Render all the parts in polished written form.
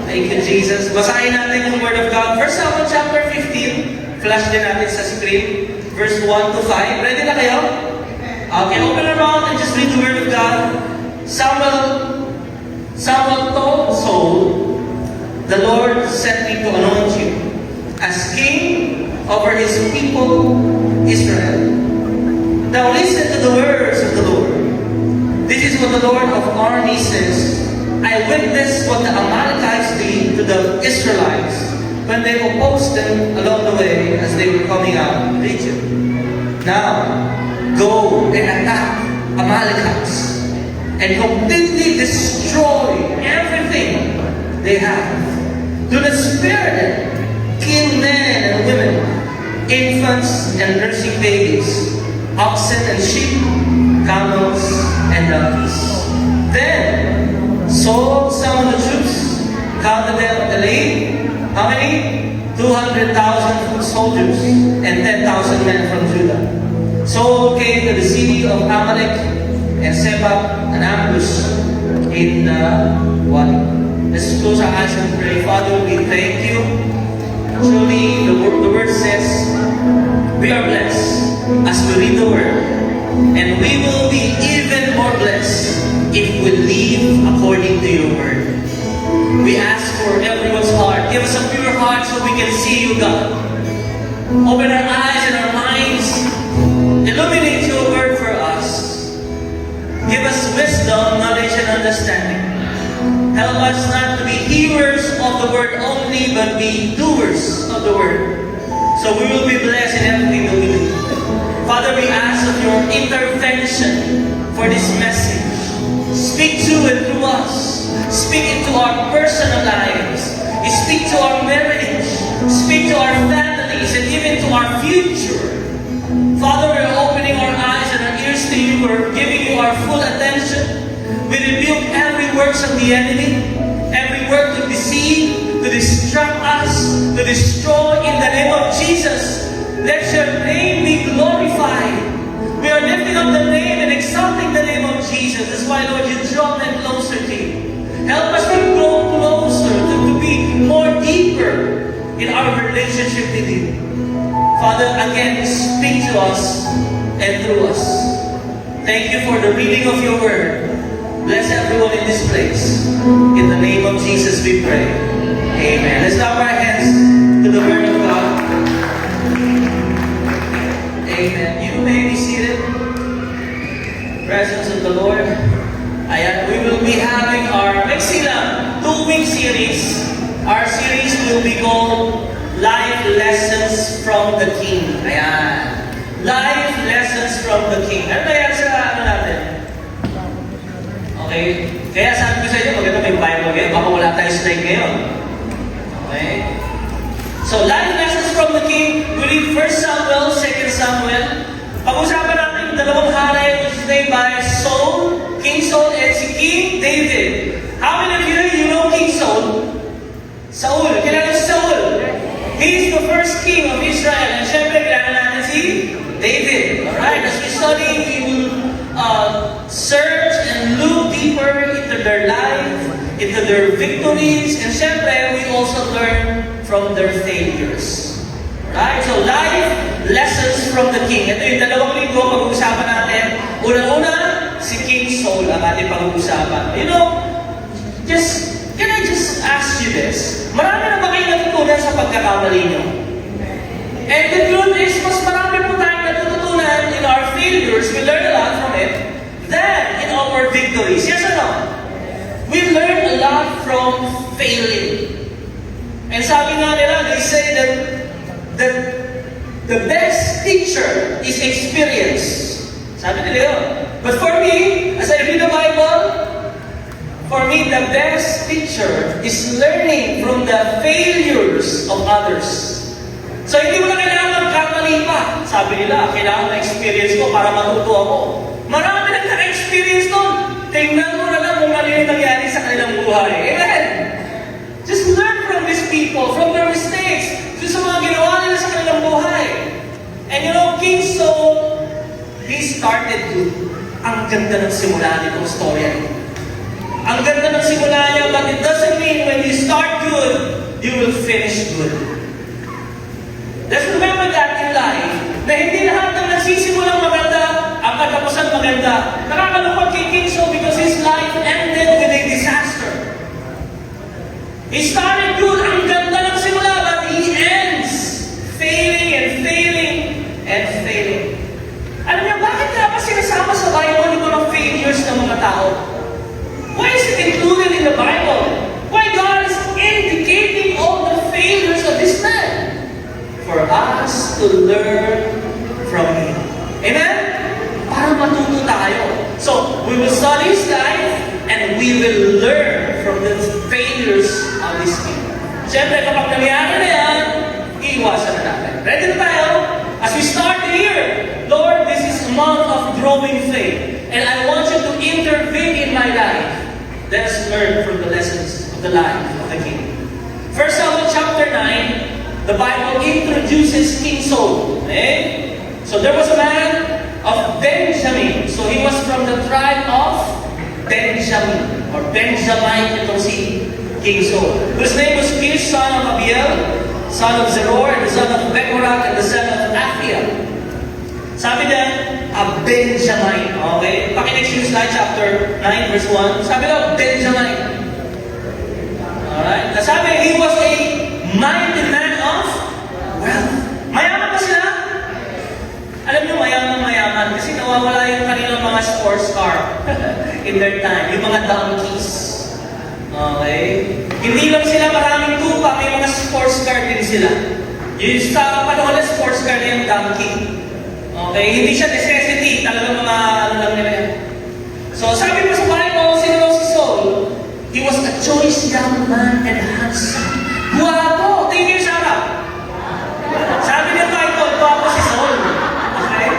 Thank you, Jesus. Basahin natin yung Word of God. 1 Samuel chapter 15. Flash din natin sa screen. Verse 1 to 5. Ready na kayo? Okay, open your mouth and just read the Word of God. Samuel told Saul, "The Lord sent me to anoint you as king over his people Israel. Now listen to the words of the Lord. This is what the Lord of armies says. I witnessed what the Amalekites did to the Israelites when they opposed them along the way as they were coming out of Egypt. Now, go and attack Amalekites and completely destroy everything they have. Do not spare them. Kill men and women, infants and nursing babies, oxen and sheep, camels and donkeys." Then Saul summoned the troops, counted them at the lake. How many? 200,000 soldiers and 10,000 men from Judah. Saul came to the city of Amalek and set up an ambush in the valley. Let's close our eyes and pray. Father, we thank you. Truly, the word says, we are blessed as we read the word. And we will be even more blessed if we live according to your word. We ask for everyone's heart. Give us a pure heart so we can see you, God. Open our eyes and our minds. Illuminate your word for us. Give us wisdom, knowledge, and understanding. Help us not to be hearers of the word only, but be doers of the word. So we will be blessed in everything that we do. Father, we ask of your intervention for this message. Speak to and through us. Speak into our personal lives. Speak to our marriage. Speak to our families and even to our future. Father, we are opening our eyes and our ears to you. We're giving you our full attention. We rebuke every works of the enemy, every work to deceive, to distract us, to destroy in the name of Jesus. Let your name be glorified. We are lifting up the name and exalting the name of Jesus. That's why, Lord, you draw them closer to you. Help us to grow closer, to be more deeper in our relationship with you. Father, again, speak to us and through us. Thank you for the reading of your word. Bless everyone in this place. In the name of Jesus we pray. Amen. Let's clap our hands to the word of God. Amen. You may be seated. Presence of the Lord. Ayan, we will be having our next 2-week series. Our series will be called Life Lessons from the King. Ayan. Life Lessons from the King. Ano na yan sa natin? Okay? Kaya sabi ko sa inyo, maganda may Bible ngayon. Baka wala tayo slide ngayon. Okay? So, life lessons from the King. We read 1 Samuel, 2 Samuel. Pag-usapan natin yung dalawang hari which is named by Saul, King Saul, and si King David. How many of you know King Saul? Saul. Kilala si Saul? He is the first king of Israel. And syempre, kilala natin si David. Alright? As we study, we will search and look deeper into their life, into their victories, and syempre, we also learn from their failures. Right? So, life lessons from the King. Ito yung dalawang linggo pag-uusapan natin. Una-una, si King Saul ang ating pag-uusapan. You know, can I just ask you this? Marami na ba kayo natutunan sa pagkakamali nyo? And the truth is, mas marami po tayong natutunan in our failures. We learn a lot from it than in our victories. Yes or no? We learn a lot from failing. And sabi nga nila, they say that the best teacher is experience. Sabi nila yun. But for me, as I read the Bible, for me, the best teacher is learning from the failures of others. So, hindi mo na kailangan magkamali pa. Sabi nila, kailangan na experience ko para matuto ako. Marami na naka-experience doon. Tingnan mo na lang kung ano yung nangyari sa kanilang buhay. Amen? Just learn from these people, from their mistakes, sa mga ginawa nila sa kanilang buhay. And you know, King Saul, he started good. Ang ganda ng simula nitong storya. Ang ganda ng simula niya, but it doesn't mean when you start good, will finish good. Let's remember that in life, na hindi lahat ng nagsisimulang maganda, ang katapusan maganda. Nakakalungkot kay King Saul because his life ended with a disaster. He started good, ang ganda ng simula, but he ends failing and failing and failing. Alam niyo, bakit nga ba sinasama sa Bible yung mga failures ng mga tao? Why is it included in the Bible? Why God is indicating all the failures of this man? For us to learn from him. Amen? Para matuto tayo. So, we will study his life and we will learn from the failures of this king. Siyempre, kapag nangyari na yan, iiwasan na natin. Ready na tayo? As we start the year, Lord, this is a month of growing faith. And I want you to intervene in my life. Let us learn from the lessons of the life of the king. 1 Samuel chapter 9, the Bible introduces King Saul. Okay? So there was a man of Benjamin. So he was from the tribe of Benjamin. Or Benjamin, itong si King Saul. Whose name was Kish, son of Abiel, son of Zeror, and the son of Bechorath, and the son of Aphiel. Sabi niya, a Benjamin. Okay? Paki-next yung slide, chapter 9, verse 1. Sabi daw, Benjamin. Alright? Sabi, he was a mighty man of wealth. Mayaman ba sila? Alam niyo, mayaman kasi nawawala yung kanilang mga sports car in their time. Yung mga donkeys. Okay? Hindi lang sila maraming tupa, may mga sports car din sila. Yung sa panahon na sports car na yung donkey. Okay? Hindi siya necessity. Talagang mga ano lang nila yan. So, sabi mo sa Bible, sino si Saul? He was a choice young man and handsome. Guwapo! Tingin niyo siya. Sabi niya Bible, guwapo si Saul. Okay?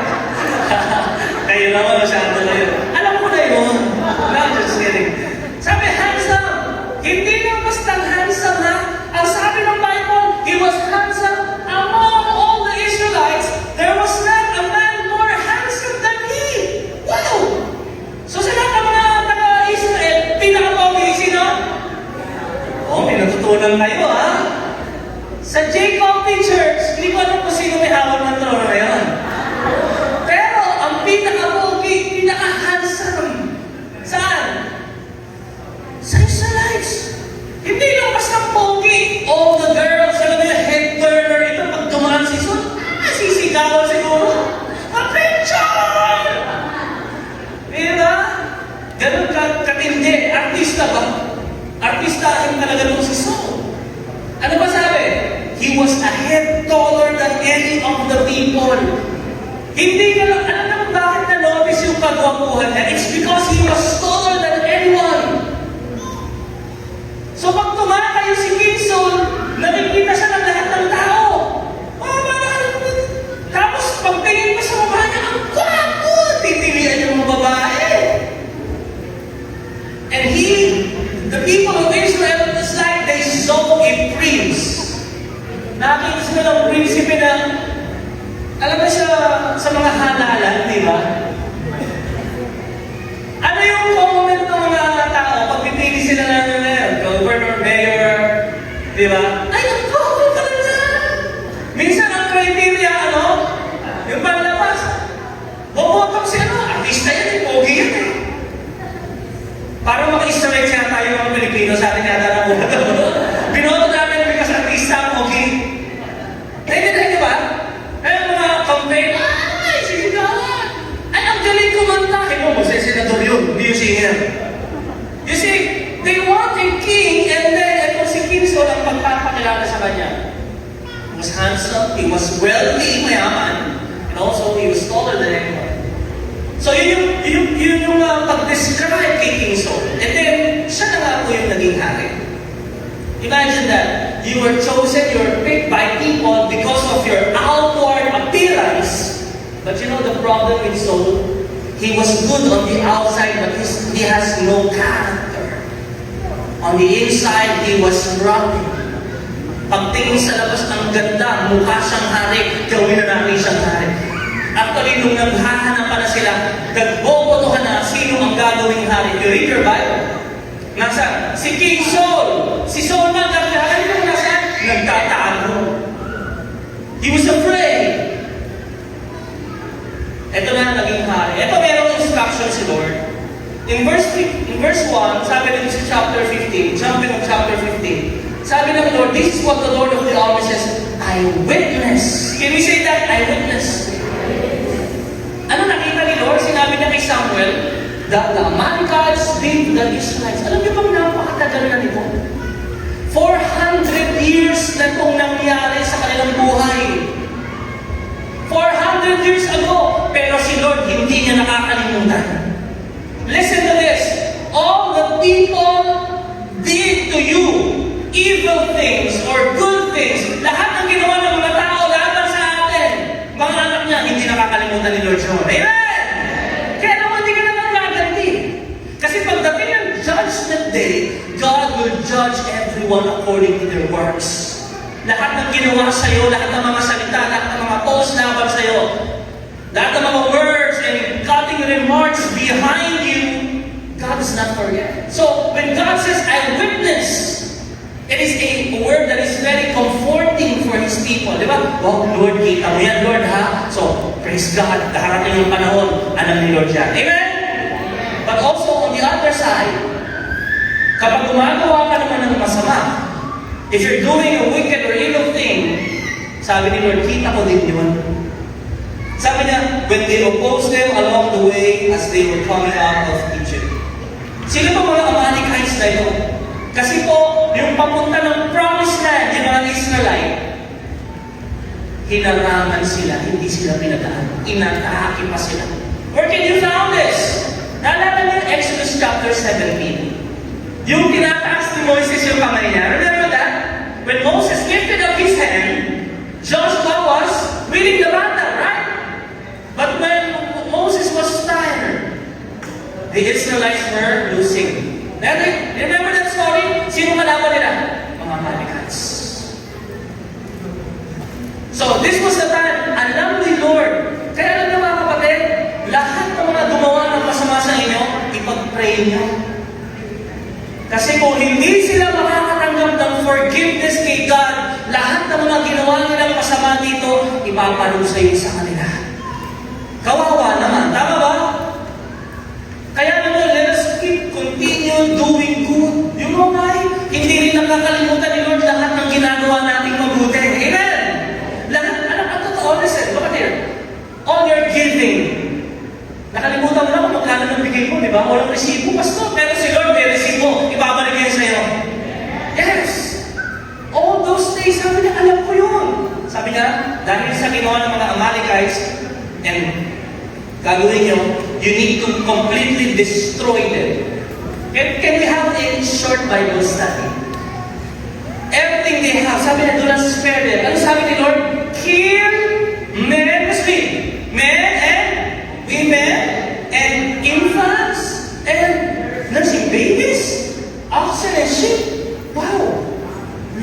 Kayo naman, masyado na yun. Alam ko na yun. No, just kidding. Sabi, handsome. Hindi lang basta handsome ha. Ang sabi ng Bible, he was handsome. Among all the Israelites, there was not a man more handsome than he. Wow! So sa lahat ng mga taga-Israel, pinaka-pogi sino? Oh, may natutunan kayo ha. Sa Jacob Church, hindi ko alam kung sino may hawak ng trono na yun. Pero ang pinaka-pogi, pinaka-handsome. Saan? Sa Israelites. Hindi lang basta pogi. All the girls, alam mo yung head turner, ito pag dumaan si Saul, sisigawan siguro. Attention! Diba? Ganun katindi. Artista ba? Artistahin talaga nung si Saul. Ano ba sabi? He was a head taller than any of the people. Hindi ka lang, alam naman bakit na-notice yung kagwapuhan niya? It's because he was taller than anyone. So pag tumakayo si King Saul, nakikita siya ng lahat ng tao. Tapos pagtingin pa sa mukha niya, ang gwapo! Titilian yung mga babae. And the people of Israel, it's like they saw a prince. Nakakita sila ng prinsipe na, alam mo siya sa mga halalan, di ba? Ano yung comment ng mga tao pag pipili sila ng governor, mayor, di ba? Ay, ang gwapo ka na! Minsan ang criteria, yung panlapas, bobotong siya, artista yan, pogi yan eh. Para maka-Israel siya tayo mga Pilipino sa atin yata na muna. Binoto namin because artista, pogi. Naintindihan niyo ba? Kaya mga campaign, ay, sinigawan! Ay, ang galing kumanta! Senador yun, hindi yung singer. You see, they want a king and then ito si King Saul ang pagpapakilala sa kanya. He was handsome, he was wealthy, mayaman, and also he was taller than anyone. So yun yung pag-describe kay King Saul. And then, siya na nga po yung naging hari. Imagine that. You were chosen, you were picked by people because of your outward appearance. But you know the problem with Saul? He was good on the outside, but he has no character. On the inside, he was rotten. Pagtingin sa labas ng ganda, mukha siyang hari, gawin na natin siyang hari. Actually, nung naghahanapan na sila, nagbobotohan na sino ang gagawing hari. You read your Bible. Nasa, si King Saul. Si Saul na, naghahanap nasa verse 1, sabi dito sa chapter 15, jumping on chapter 15, sabi ng Lord, this is what the Lord of the army says, I witness. Can we say that? I witness. Ano nakita ni Lord? Sinabi niya kay Samuel, that the Amalekites beat the Israelites. Alam niyo bang napakatagal na nito? 400 years na itong nangyari sa kanilang buhay. 400 years ago, pero si Lord hindi niya nakakalimutan. Listen to this. All the people did to you evil things or good things. Lahat ng ginawa ng mga tao laban sa atin. Mga anak niya, hindi nakakalimutan ni Lord yun. Amen! Kaya naman hindi ka naman gaganti. Kasi pagdating ng judgment day, God will judge everyone according to their works. Lahat ng ginawa sa'yo, lahat ng mga salita, lahat ng mga posts laban sa'yo, lahat ng mga words and cutting remarks behind you, God does not forget. So, when God says, I witness, it is a word that is very comforting for His people. Di ba? Wow, Lord, kita mo yan, Lord, ha? So, praise God, darating yung panahon, alam ni Lord yan. Amen? But also, on the other side, kapag gumagawa ka naman ng masama, if you're doing a wicked or evil thing, sabi ni Lord, kita ko din yun. Sabi niya, when they opposed them along the way as they were coming out of Egypt. Sino ba mga Amalekites na ito? Kasi po, yung papunta ng promised land, yung mga Israelite, hinaraman sila, hindi sila pinadaan. Inatake pa sila. Where can you found this? Naalala niyo Exodus chapter 17. Yung tinataas ni Moses yung kamay niya. Remember that? When Moses lifted up his hand, Joshua was winning the battle, right? But when Moses was tired, the Israelites were losing. Remember that story? Sino kalaban nila? Mga Amalekites. So, this was the time, alam ni Lord. Kaya alam niyo mga kapatid, lahat ng mga gumawa ng masama sa inyo, ipag-pray niyo. Kasi kung hindi sila makakatanggap ng forgiveness kay God, lahat ng mga ginawa nilang masama dito, ipapalusayin sa kanila. Kawawa naman. Tama ba? Kaya naman, let us continue doing good. You know why? Hindi rin nakakalimutan ni Lord lahat ng ginagawa nating mabuti. Amen? Lahat, ang totoo, listen, look at here. All your giving. Nakalimutan mo na kung magkano ng bigay mo, di ba? Walang resibo, pastor. Pero si Lord may resibo. Ibabalik niya sa'yo. Yes. All those days, sabi niya, alam ko yun. Sabi niya, dahil sa ginawa ng mga Amalekites, and gagawin niyo, you need to completely destroy them. Can we have a short Bible study? Everything they have, sabi niya, do not spare them. Ano sabi ni Lord? Kill men, men and women and infants and nursing babies, oxen and sheep. Wow!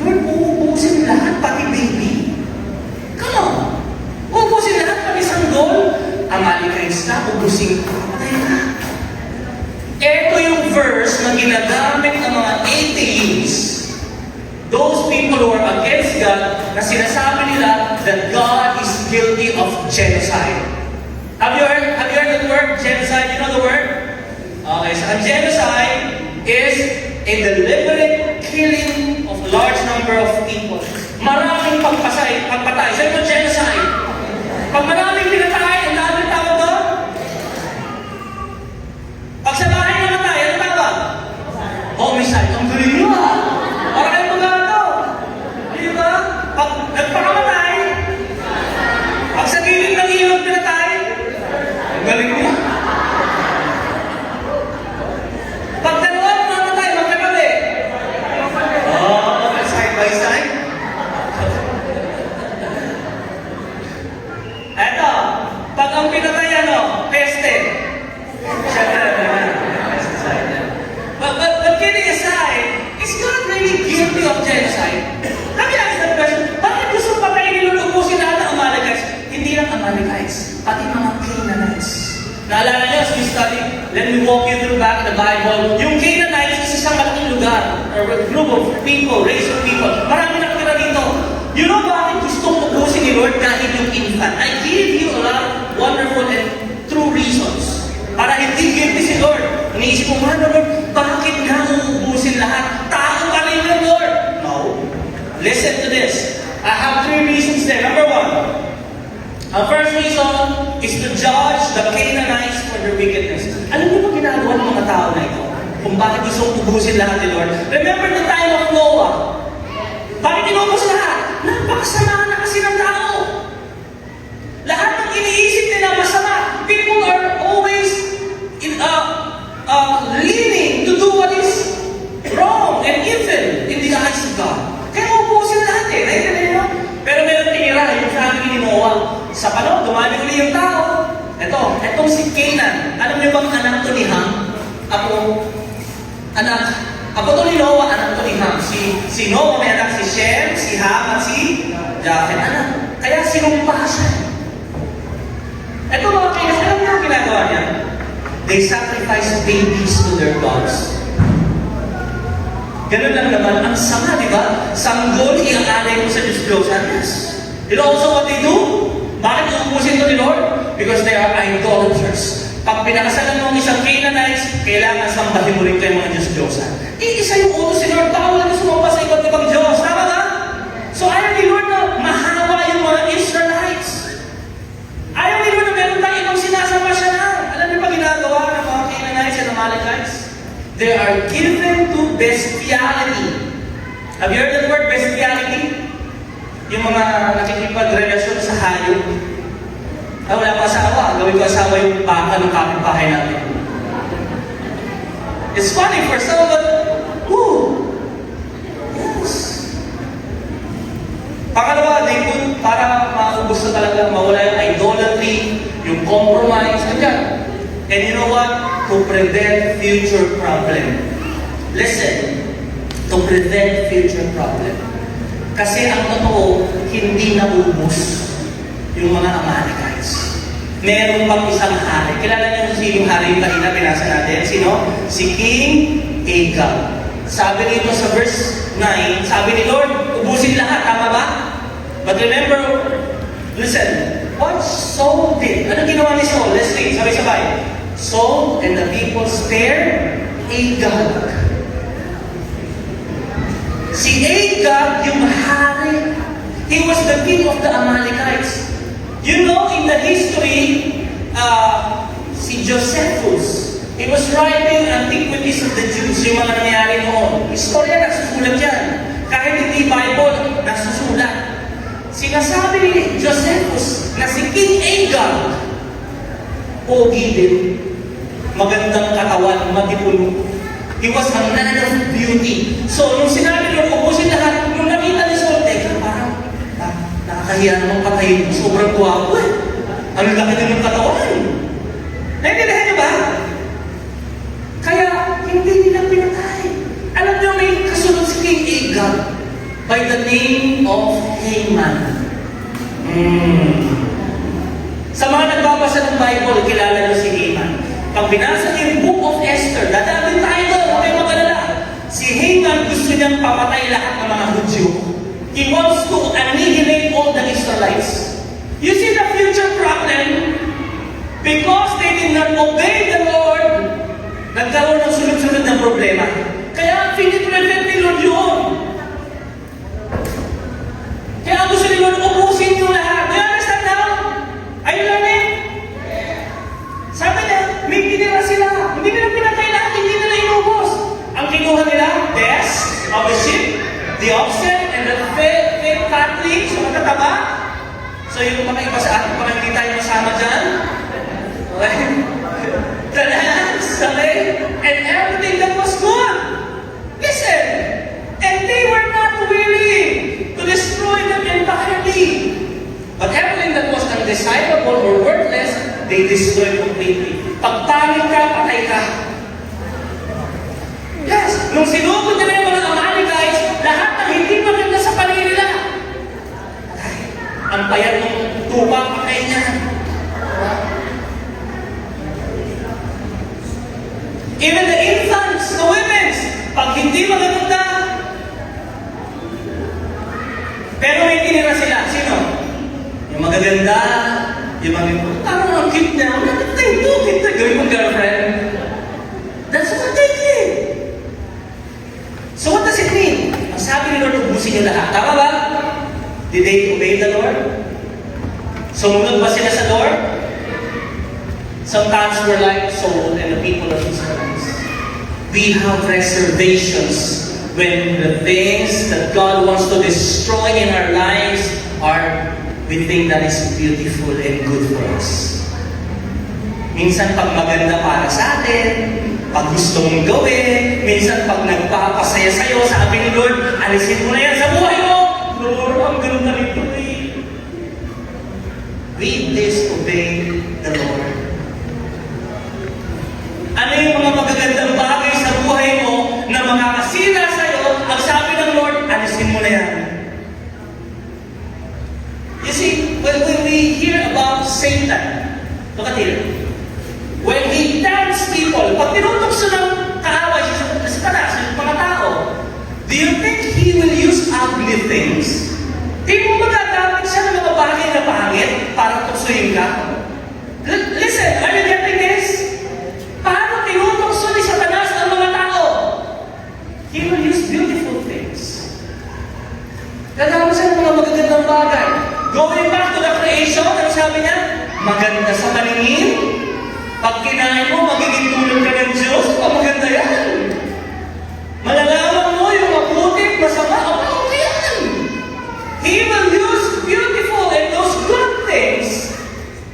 Lord, uubusin lahat, pati baby. Come on! Uubusin lahat, pati sanggol. Amalekites na, ubusin ko. Patay na. Ito yung verse na ginagamit ng mga atheists. Those people who are against God, na sinasabi nila that God is guilty of genocide. Have you heard the word genocide? You know the word? Okay, so a genocide is a deliberate killing of a large number of people. Maraming pagpatay. So ito genocide. Pag maraming pinatay, ang daming tawag doon? Pag sa bahay namatay, ano tawag? Homicide. Ang galing nyo ha? Para kayo magato. Di ba? Pag nagpakamatay, pag sa gilid ng ilog pinatay, ang galing nyo. Pag dalawa mamatay, magkatabi. Oh, side by side. Eto, pag ang pinatay ano, peste. But kidding aside, is God really guilty of genocide? Let me ask that question. Bakit gusto patayin ni Lord ubusin lahat ng Amalekites? Hindi lang Amalekites, pati mga Canaanites. Naalala niyo, as we study, let me walk you through back the Bible. Yung Canaanites is isang malaking lugar, or a group of people, race of people. Marami nakatira dito. You know bakit gustong ubusin ni Lord kahit yung infant? I give you a lot of wonderful and true reasons. Para hindi guilty si Lord. Iniisip mo, Lord, Listen to this. I have three reasons there. Number one, ang first reason is to judge the Canaanites for their wickedness. Alam niyo ba ginagawa ng mga tao na ito? Kung bakit gusto ubusin lahat ni Lord? Remember the time of Noah. Bakit inubos lahat? Napakasama na kasi ng tao. Lahat ng iniisip nila masama. People are always leaning to do what is wrong and evil in the eyes of God. Kaya ubusin lahat eh. Naintindihan mo? Pero meron tinira yung family ni Noah. Sa panahon, dumami uli yung tao. Etong si Canaan. Alam niyo bang anak to ni Ham? Apo to ni Noah, anak to ni Ham. Si Noah may anak si Shem, si Ham, at si Japheth. Anak. Kaya sinumpa siya. Ito mga kainis, alam niyo ang ginagawa niya? They sacrifice babies to their gods. Ganun lang naman, ang sama, di ba? Sanggol, iaalay mo sa Diyos-Diyosan. Yes. You know also what they do? Bakit uubusin to ni Lord? Because they are idolaters. Pag pinakasalan mo ang isang Canaanites, kailangan sambahin mo rin kayo mga Diyos-Diyosan. Isa yung utos ni Lord, bawal na sumamba sa iba't ibang Diyos. Tama ba? So ayaw ni Lord na mahawa yung mga Israelites. Ayaw ni Lord na meron tayong ibang sinasama siya na. Alam niyo ba ginagawa ng mga Canaanites and Amalekites? They are given to bestiality. Have you heard the word bestiality? Yung mga nakikipagrelasyon sa hayop. Wala pa asawa. Gawin ko asawa yung baka ng kapitbahay natin. It's funny for some, but yes. Pangalawa, para maubos na talaga, mawala yung idolatry, yung compromise, ganyan. And you know what? To prevent future problem. Listen, to prevent future problem. Kasi ang totoo, hindi naubos yung mga Amalekites. Meron pang isang hari. Kilala niyo si yung hari yung kanina binasa natin? Sino? Si King Agag. Sabi nito sa verse 9, sabi ni Lord, ubusin lahat, tama ba? But remember, listen, what Saul did? Ano ginawa ni Saul? Let's read, sabay-sabay. Saul and the people spared Agag. Si Agag, yung hari, he was the king of the Amalekites. You know, in the history, si Josephus, he was writing antiquities of the Jews, yung mga nangyari noon. Istorya nasusulat yan. Kahit hindi Bible, nasusulat. Sinasabi ni Josephus na si King Agag, pogi din, magandang katawan, matipulo. He was a man of beauty. So, nung sinabi nyo, ubusin lahat, nung nakita ni Saul, parang nakakahiya namang patayin. Sobrang guwapo eh. Ang laki din ng katawan. Naintindihan niyo ba? Kaya, hindi nila pinatay. Alam niyo, may kasunod si King Agag by the name of Haman. Sa mga nagbabasa ng Bible, kilala niyo si Haman. Pag binasa niyo yung Book of Esther, dadalhin tayo doon, huwag kayong mag-alala. Si Haman gusto niyang pamatay lahat ng mga Hudyo. He wants to annihilate all the Israelites. You see the future problem? Because they did not obey the Lord, nagkaroon ng sunod-sunod ng problema. Kaya piniprevent ni Lord yun. Kaya gusto ni Lord, ubusin yung lahat. Do you understand now? Are you learning? Sabi niya, may tinira sila. Hindi nila pinatay lahat, hindi nila inubos. Ang kinuha nila, death of the sheep, the oxen, and the fake fatlings, yung matataba. So yung mga iba sa atin, parang hindi tayo masama dyan. Okay? The lambs, okay? And everything that was good. Listen, and they were not willing to destroy them entirely. But everything that was undesirable or worthless, they destroyed completely. Pag pangit ka, patay ka. Yes, nung sinugod nila yung mga Amalekites, lahat na hindi maganda sa paningin nila. Ay, ang payat ng tupa, patay niya. Even the infants, the women's, pag hindi maganda, pero may tinira sila. Sino? Yung magaganda, yung magaganda. Parang ang cute niya. Cute na gawin mong girlfriend. That's what they did. So what does it mean? Ang sabi ni Lord, ayusin niyo lahat. Tama ba? Did they obey the Lord? Sumunod ba sila sa Lord? Sometimes we're like Saul and the people of Israel. We have reservations when the things that God wants to destroy in our lives are, we think that is beautiful and good for us. Minsan pag maganda para sa atin, pag gusto mong gawin, minsan pag nagpapasaya sa'yo, sabi ni Lord, alisin mo na yan sa buhay mo. Lord, ang ganda nito eh. We disobey the Lord. Ano yung mga magagandang bagay sa buhay mo na makakasira sa'yo, ang sabi ng Lord, alisin mo na yan. You see, when we hear about Satan, look at here. When he tempts people, pag tinutokso ng kaaway sa mga tao, do you think he will use ugly things? Hindi mo magagamit siya ng mga bagay na pangit para tuksoyin ka? Listen, are you getting this? Paano tinutokso ni Satanas ang mga tao? He will use beautiful things. Gagamit siya ng mga magagandang bagay. Going back to the creation, ang sabi niya, maganda sa paningin. Pag kinain mo, magiging tulad ka ng Diyos. Maganda yan. Malalaman mo yung mabuti, masama, okay yan. He will use beautiful and those good things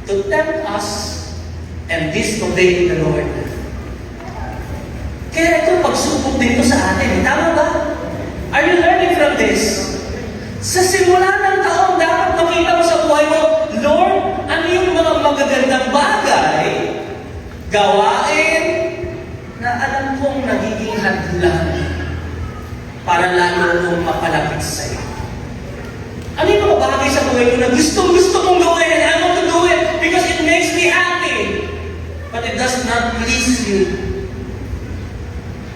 to tempt us and disobey the Lord. Kaya ito, pagsubok din ito sa atin. Tama ba? Are you learning from this? Sa simula ng taon, dapat makita mo sa buhay mo, Lord, ano yung mga magagandang bagay, gawain na alam kong nagiging hadlang para lalo kong mapalapit sa iyo. Ano yung mga bagay sa buhay ko na gusto mong gawin? I want to do it because it makes me happy. But it does not please you.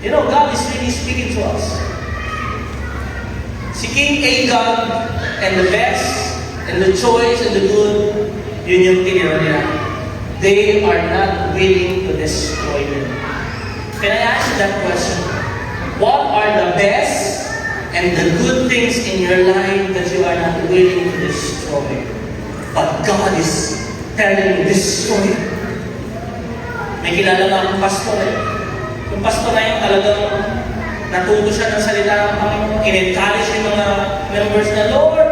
You know, God is really speaking to us. Si King Agag and the best and the choice and the good, yun yung tinira nila. They are not willing to destroy them. Can I ask you that question? What are the best and the good things in your life that you are not willing to destroy? But God is telling you, destroy it. May kilala na akong pastor eh. Yung pastor na yun talagang natuto siya ng salita ng Panginoon. In-encourage yung mga members na, Lord,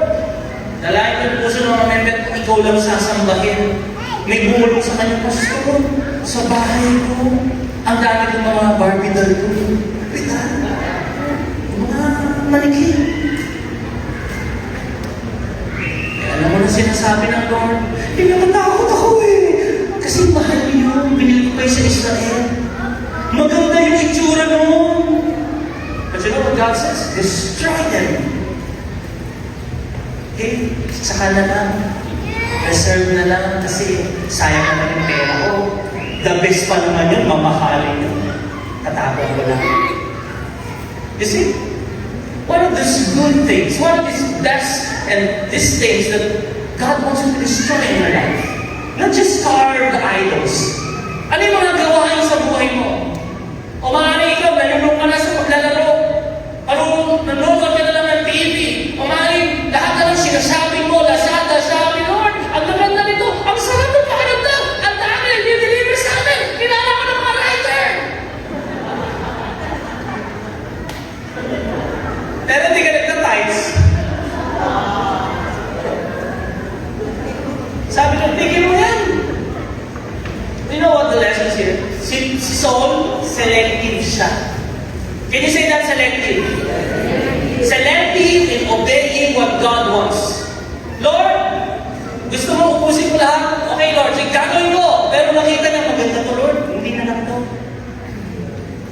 dalayan ko yung puso ng mga member ko, ikaw lang sasambahin. May bumulong sa kanyang pastor, sa bahay ko, ang dami ng mga Barbie doll ko. Kapitan, mga manikin. Alam mo na sinasabi ng Lord, pinakatakot ako eh. Kasi mahal yun, binili ko kayo sa Israel. Maganda yung itsura noon. But you know what God says? Destroy them. Okay, saka na lang. Reserve na lang kasi sayang naman yung pera ko. The best pa naman yun, mamahalin yun. Tatapon ko lang. You see, one of these good things, one of these best and these things that God wants you to destroy in your life. Not just carve idols. Ano yung mga gawain sa buhay mo? O maaari ikaw, nalulong ka na sa paglalaro. Nanonood ka na lang ng TV. O maaari, lahat na lang sinasabi mo, Lazada, sabi, Lord, ang ganda nito, ang sarap ng pakiramdam, ang dami, i-deliver sa amin, kilala ko ng mga writer. Pero hindi ka nagtatides. Sabi ng tigil mo yan. You know what the lesson is here? Si Saul, selective siya. Can you say that selective? Selective in obeying what God wants. Lord, gusto mo upusin ko lahat? Okay, Lord, sige, gagawin ko. Pero nakita niya, maganda to, Lord. Hindi na lang to.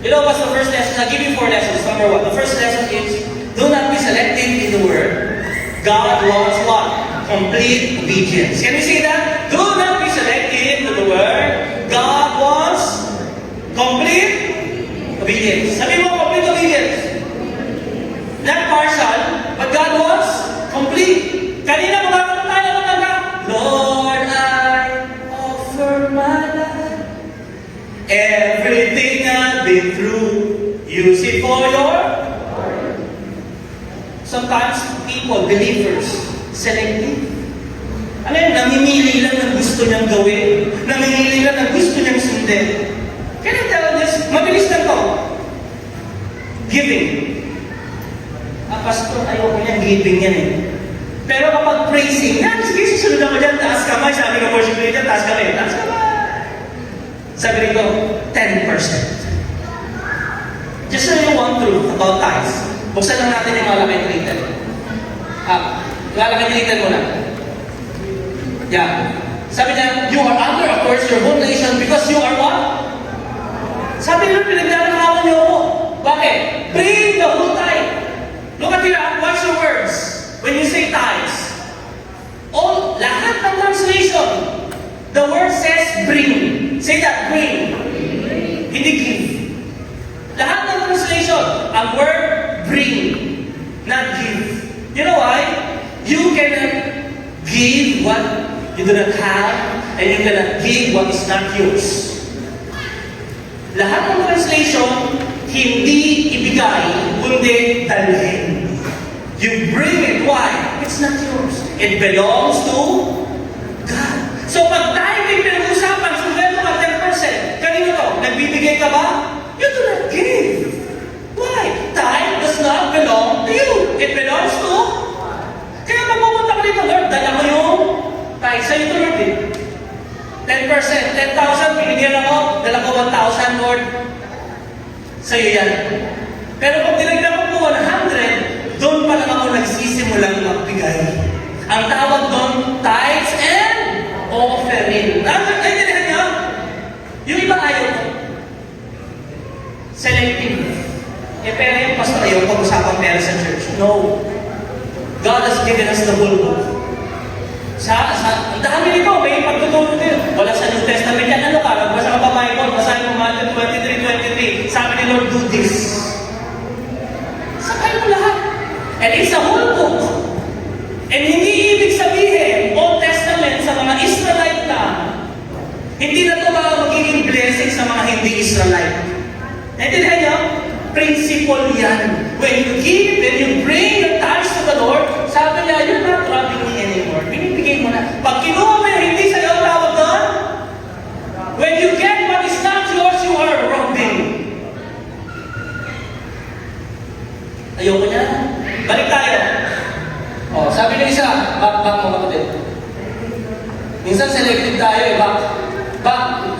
You know what's the first lesson? I'll give you 4 lessons. Number 1. The first lesson is, do not be selective in the word. God wants what? Complete obedience. Can you see that? Do not be selective in the word. God wants complete obedience. Sabi mo, complete obedience. Not partial, but God wants complete. Kanina mga tayo na Lord, I offer my life. Everything I've been through, use it for your. Sometimes people, believers, selective. Ano yun? Namimili lang ng gusto niyang gawin. Namimili lang ng gusto niyang sundin. Can I tell this? Mabilis na to. Giving. Pastor, ayoko niya, giving yan eh. Pero kapag praising, sige, susunod ako dyan, taas kamay. Sabi ng worship leader, taas kamay. Taas kamay. Sabi nito, 10%. Just so you one truth about tithes. Buksan lang natin yung malaki treated. Malaki treated muna. Yeah. Sabi niya, you are under, of course, your whole nation because you are what? Sabi niya, pinagdadakawan niyo ako. Bakit? Bring the whole tithe. Look at here, watch your words. When you say tithes, lahat ng translation, the word says bring. Say that, bring. Hindi give. Lahat ng translation, ang word bring, not give. You know why? You cannot give what you do not have, and you cannot give what is not yours. Lahat ng translation, hindi ibigay, kundi dalhin. You bring it. Why? It's not yours. It belongs to God. So pag tayo may pinag-usapan, sundan mo ka 10%, kanino to? Nagbibigay ka ba? You do not give. Why? Tithe does not belong to you. It belongs to. Kaya magpupunta ka dito, Lord, dala mo yung tithe sa'yo to, Lord. 10%, 10,000, binigyan ako, dala ko 1,000, Lord. Sa'yo yan. Pero pag dinagdagan mo 100, doon pa lang ako nagsisimulang magbigay. Ang tawag doon, tithes and offering. Naintindihan niyo? Yung iba ayaw ko. Selective. Pero yung pastor ayaw pag-usapang pera sa church. No. God has given us the whole book. Ang dami nito, may pagtutulong din. Wala sa New Testament yan. Ano ka? Nagbasa ka pa Bible, basahin mo Matthew 23:23. Sabi ni Lord, do this. Sakay mo lahat. And it's a whole book. And hindi ibig sabihin, Old Testament sa mga Israelite na, hindi na ito magiging blessing sa mga hindi Israelite. Naintindihan niyo? Principle yan. When you give and you bring your tithes to the Lord, sabi niya, you're not robbing me anymore. Binibigay mo na. Pag kinuha mo yung hindi sa'yo, tawag doon, when you get what is not yours, you are robbing. Ayoko niya. Balik tayo. Sabi ng isa, back mo kapatid. Minsan selective tayo eh,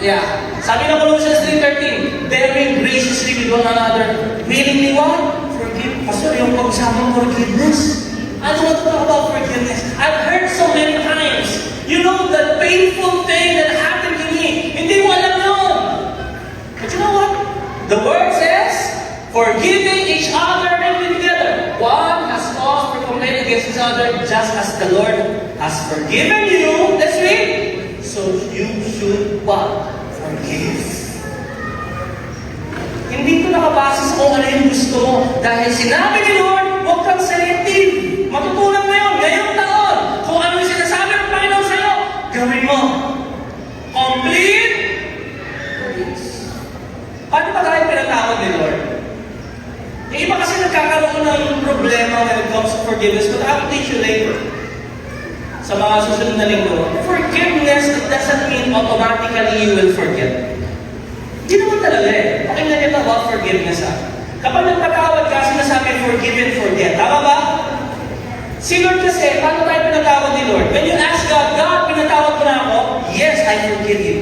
yeah. Sabi ng Colossians 3:13, bearing graciously with one another, willingly what? Forgive. Pastor, yung pag-usapang forgiveness. I don't want to talk about forgiveness. I've heard so many times, you know, the painful thing that happened to me, hindi mo alam yun. But you know what? The word says, forgiving each other and be together. One has cause for complaint against each other, just as the Lord has forgiven you. Let's read. So you should what? Forgive. Hindi ko nakabasa sa kung ano yung gusto mo. Dahil sinabi ni Lord, huwag kang selective. Matutunan mo yun ngayong taon. Kung ano yung sinasabi ng Panginoon sa'yo, gawin mo. Complete. Paano ba tayo pinatawag ni Lord? Yung iba kasi nagkakaroon ng problema when it comes to forgiveness, but I will teach you later. Sa mga susunod na linggo, forgiveness doesn't mean automatically you will forget. Hindi naman talaga eh. Pakinggan niyo about forgiveness ha. Kapag nagpatawad ka, sinasabi forgive and forget. Tama ba? Si Lord kasi, paano tayo pinatawad ni Lord? When you ask God, God, pinatawad ko na ako? Yes, I forgive you.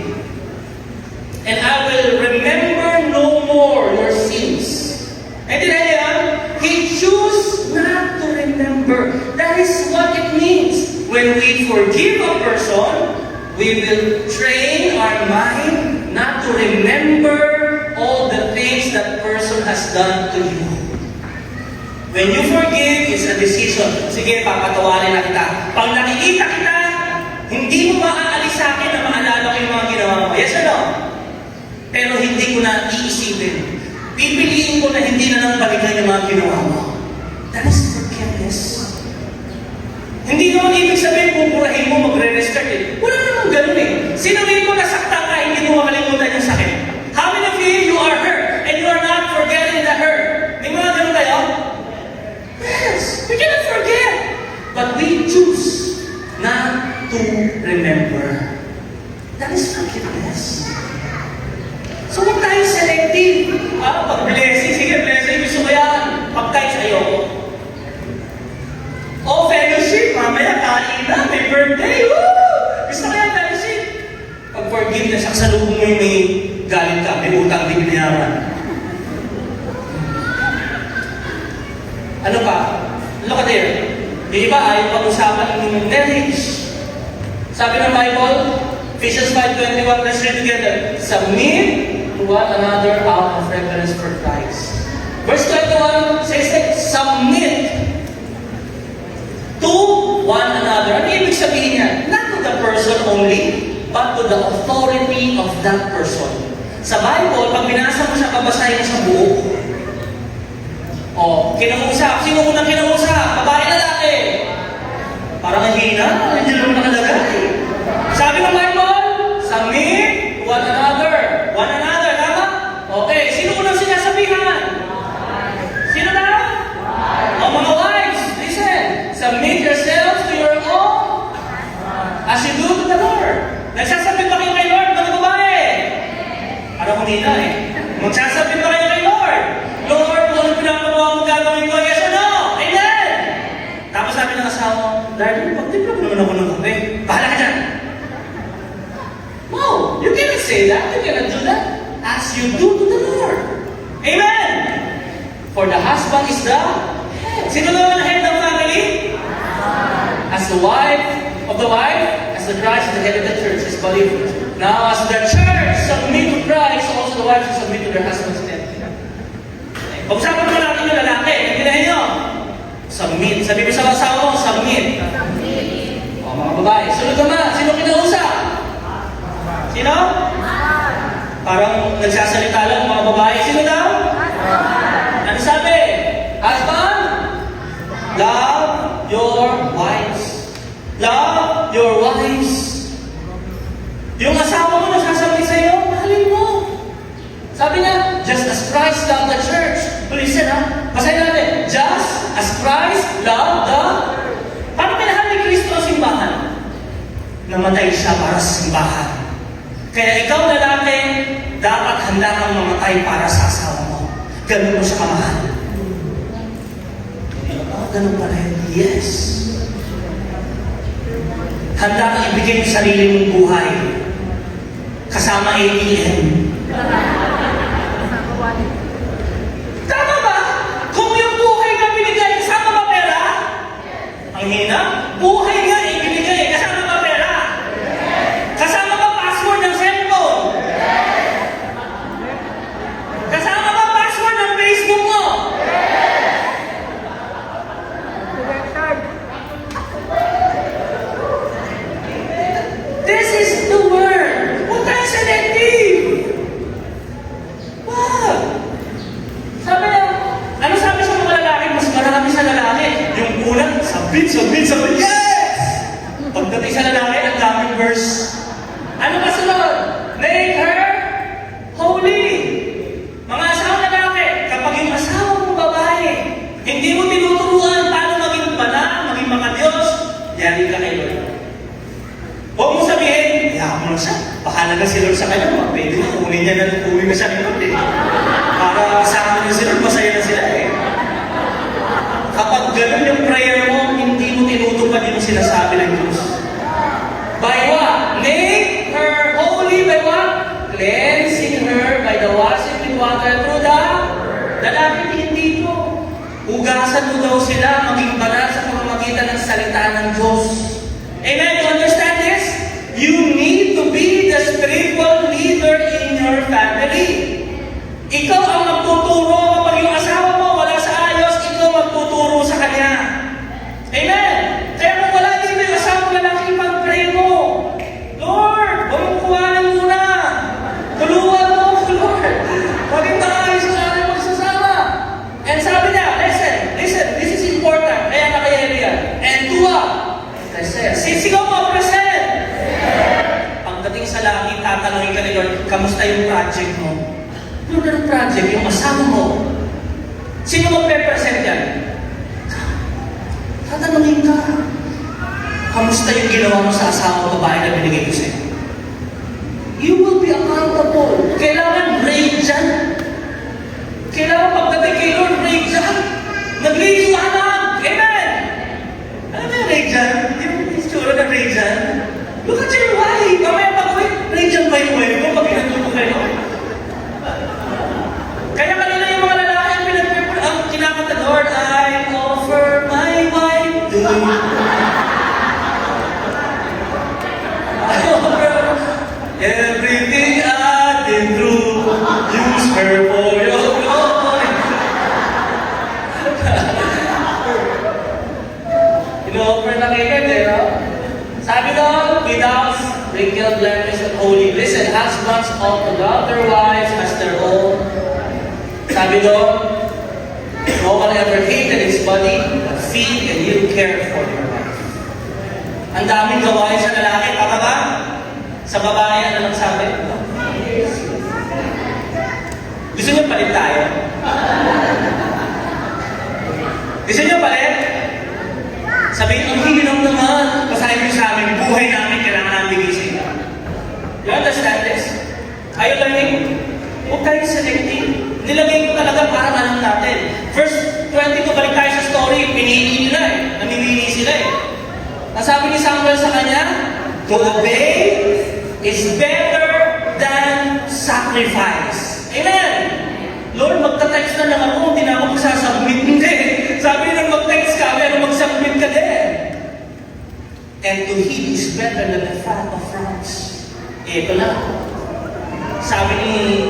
And I will remember no more your sins. And then He chose not to remember. That is what it means. When we forgive a person, we will train our mind not to remember all the things that person has done to you. When you forgive, it's a decision. Sige, papatawarin na kita. Pag nakikita kita, hindi mo maaalis sa akin na maalala ko yung mga ginawa mo. Yes or no? Pero hindi ko na iisipin. Pipiliin ko na hindi na nang balikan yung mga ginawa mo. That is forgiveness. Hindi naman ibig sabihin pupurahin mo, magre-restart eh. Wala naman ganun eh. Sinuhin mo nasaktan ka, hindi mo makalimutan yung sakit. How many of you are hurt and you are not forgetting the hurt? May mga ganun kayo? Yes, we cannot forget. But we choose not to remember. That is forgiveness. So huwag tayo selective. Pag-blessing, sige, blessing, gusto ko yan. Pag-times, ayoko. Fellowship, mamaya kain na, may birthday, woo! Gusto ko yan, fellowship. Pag-forgiveness, ang salubong mo yung may galit ka, may utang di binayaran. Ano pa? Look at there. Yung iba ayaw pag-usapan ng marriage. Sabi ng Bible, Ephesians 5:21, let's read together. Submit to one another out of reverence for Christ. Verse 21 says that, submit to one another. Ano ibig sabihin niya? Not to the person only, but to the authority of that person. Sa Bible, pag binasa mo siya, babasahin mo sa buo. Kinausap. Sino unang kinausap? Babae, lalaki. Parang hina, hindi naman nakalagay. Sabi ng Bible, submit to one another. One another, tama? Okay, sino unang sinasabihan? Sino na? Mga wives, listen. Submit yourselves to your own as you do to the Lord. Nagsasabit ba kayo kay Lord, mga babae? Parang humina eh. Magsasabit ba kayo kay Lord? Lord, kung ano pinapagawa mo gagawin ko, yes or no? Amen! Tapos sabi ng asawa, Darling, pag-diplom naman ako ng kape. Bahala ka dyan. No, you cannot say that. You cannot do that. As you do to the Lord. Amen! For the husband is the head. Sino naman ang head ng family? As the wife of the wife, as the Christ is the head of the church, his body. Now, as the church submit to Christ, also the wives submit to their husbands. Pag-usapan naman natin yung lalaki. Nagpinahin nyo. Submit. Sabi mo sa asawa mo, submit. Mga babae. Sunod naman. Sino kinausap? Sino? Parang nagsasalita lang mga babae. Sino daw? Ano sabi? Husband? Love your wives. Love your wives. Yung asawa mo nagsasabi sa'yo, mahalin mo. Sabi niya, just as Christ loved the church. Listen ha, basahin natin. Just as Christ loved the... Paano minahal ni Kristo ang simbahan? Namatay siya para sa simbahan. Kaya ikaw lalaki, dapat handa kang mamatay para sa asawa mo. Ganun mo siya kamahal. Ganun pala yun. Yes. Handa kang ibigay yung sarili mong buhay. Kasama ATM. Tama ba? Kung yung buhay na binigay, kasama ba pera? Ang hina? Buhay nga ibinigay, kasama ba pera? Kasama ba password ng cellphone? Kasama ba password ng Facebook mo? This is the word. Huwag tayo selective. Wow! Sabi na, ano sabi sa mga lalaki? Mas marami sa lalaki. Yung unang, sabit. Yes! Pagdating sa lalaki, ang daming verse. Ano ba sunod? Make her holy. Mga asawang lalaki, kapag yung asawa mong babae, hindi mo tinuturuan paano maging banal, maging mga Diyos, yari ka kay Lord. Huwag mo sabihin, hayaan mo lang siya. Bahala na si Lord sa kanya. Pwede na, kunin niya na uwi na siya ni Lord eh. Para kasama niya si Lord, masaya na sila eh. Kapag ganun yung prayer mo, hindi mo tinutupad yung sinasabi ng Diyos. By what? Make her holy by what? Cleansing her by the washing with water through the lalaki hindi po. Hugasan mo daw sila maging banal sa pamamagitan ng salita ng Diyos. Amen? You understand this? You need to be the spiritual leader in your family. Ikaw ang magtuturo kapag yung asawa mo wala sa ayos, ikaw magtuturo sa kanya. Amen? Kaya kung wala dito yung asawa mo lalaki, pag-pray mo. Lord, huwag mong kuwanan muna. Tulungan mo ako, Lord. Maging maayos ang aking magsasama. And sabi niya, listen, this is important. Kaya nakayari yan. And to what? Sisigaw mo, present! Pagdating sa langit, tatanungin ka ni Lord, kamusta yung project mo? Lord, anong project? Yung asawa mo. Sino magpe-present yan? tatanungin ka, kamusta yung ginawa mo sa asawang babae na binigay ko sa'yo? You will be accountable. Kailangan raid dyan. Kailangan pagdating kay Lord, raid dyan. Nagliliwanag. Amen! Alam mo yung raid dyan? Yung itsura ng raid dyan? Look at your wife. Mamaya pag-uwi, raid dyan ba yung wife mo pag pinatuto kayo? Kaya kanina yung mga lalaki ang kinakanta, Lord, I offer my wife to you. I offer everything I've been through. Use her for your glory. Ino-offer na kay God, eh, no? Sabi doon, without wrinkle, blemish, and holy. Listen, husbands ought to love their wives as their own. Sabi doon, no one ever hated his body, but feed and you care for your wife. Ang daming gawain sa lalaki, tama ba? Sa babae, ano lang sabi? Gusto niyo palit tayo? Gusto niyo palit? Sabihin, ang hinom naman. Basahin niyo sa amin, buhay namin, kailangan namin bigisin. You understand this? Are you learning? Huwag tayo selecting. Nilagay ko talaga para alam natin. Verse 22, balik tayo sa story, pinili nila eh. Namimili sila eh. Ang sabi ni Samuel sa kanya, to obey is better than sacrifice. Amen! Lord, magta-text na lang ako, hindi na ako magsasubmit. Hindi. Sabi nang mag-text ka, pero mag-submit ka din. And to heed is better than the fat of rams. Ito na. Sabi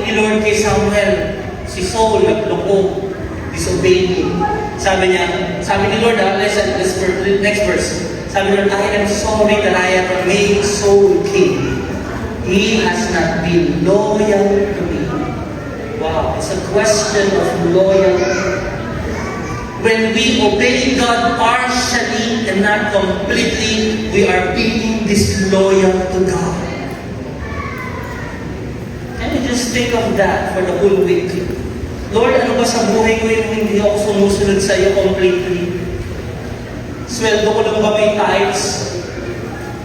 ni Lord kay Samuel, si Saul nagloko, disobeyed him. Sabi ni Lord, listen, next verse. Sabi ni Lord, I am sorry that I have made Saul king. He has not been loyal to me. Wow, it's a question of loyalty. When we obey God partially and not completely, we are being disloyal to God. Can you just think of that for the whole week? Lord, ano ba sa buhay ko yung hindi ako sumusunod sa iyo completely? Sweldo ko lang ba may tithes?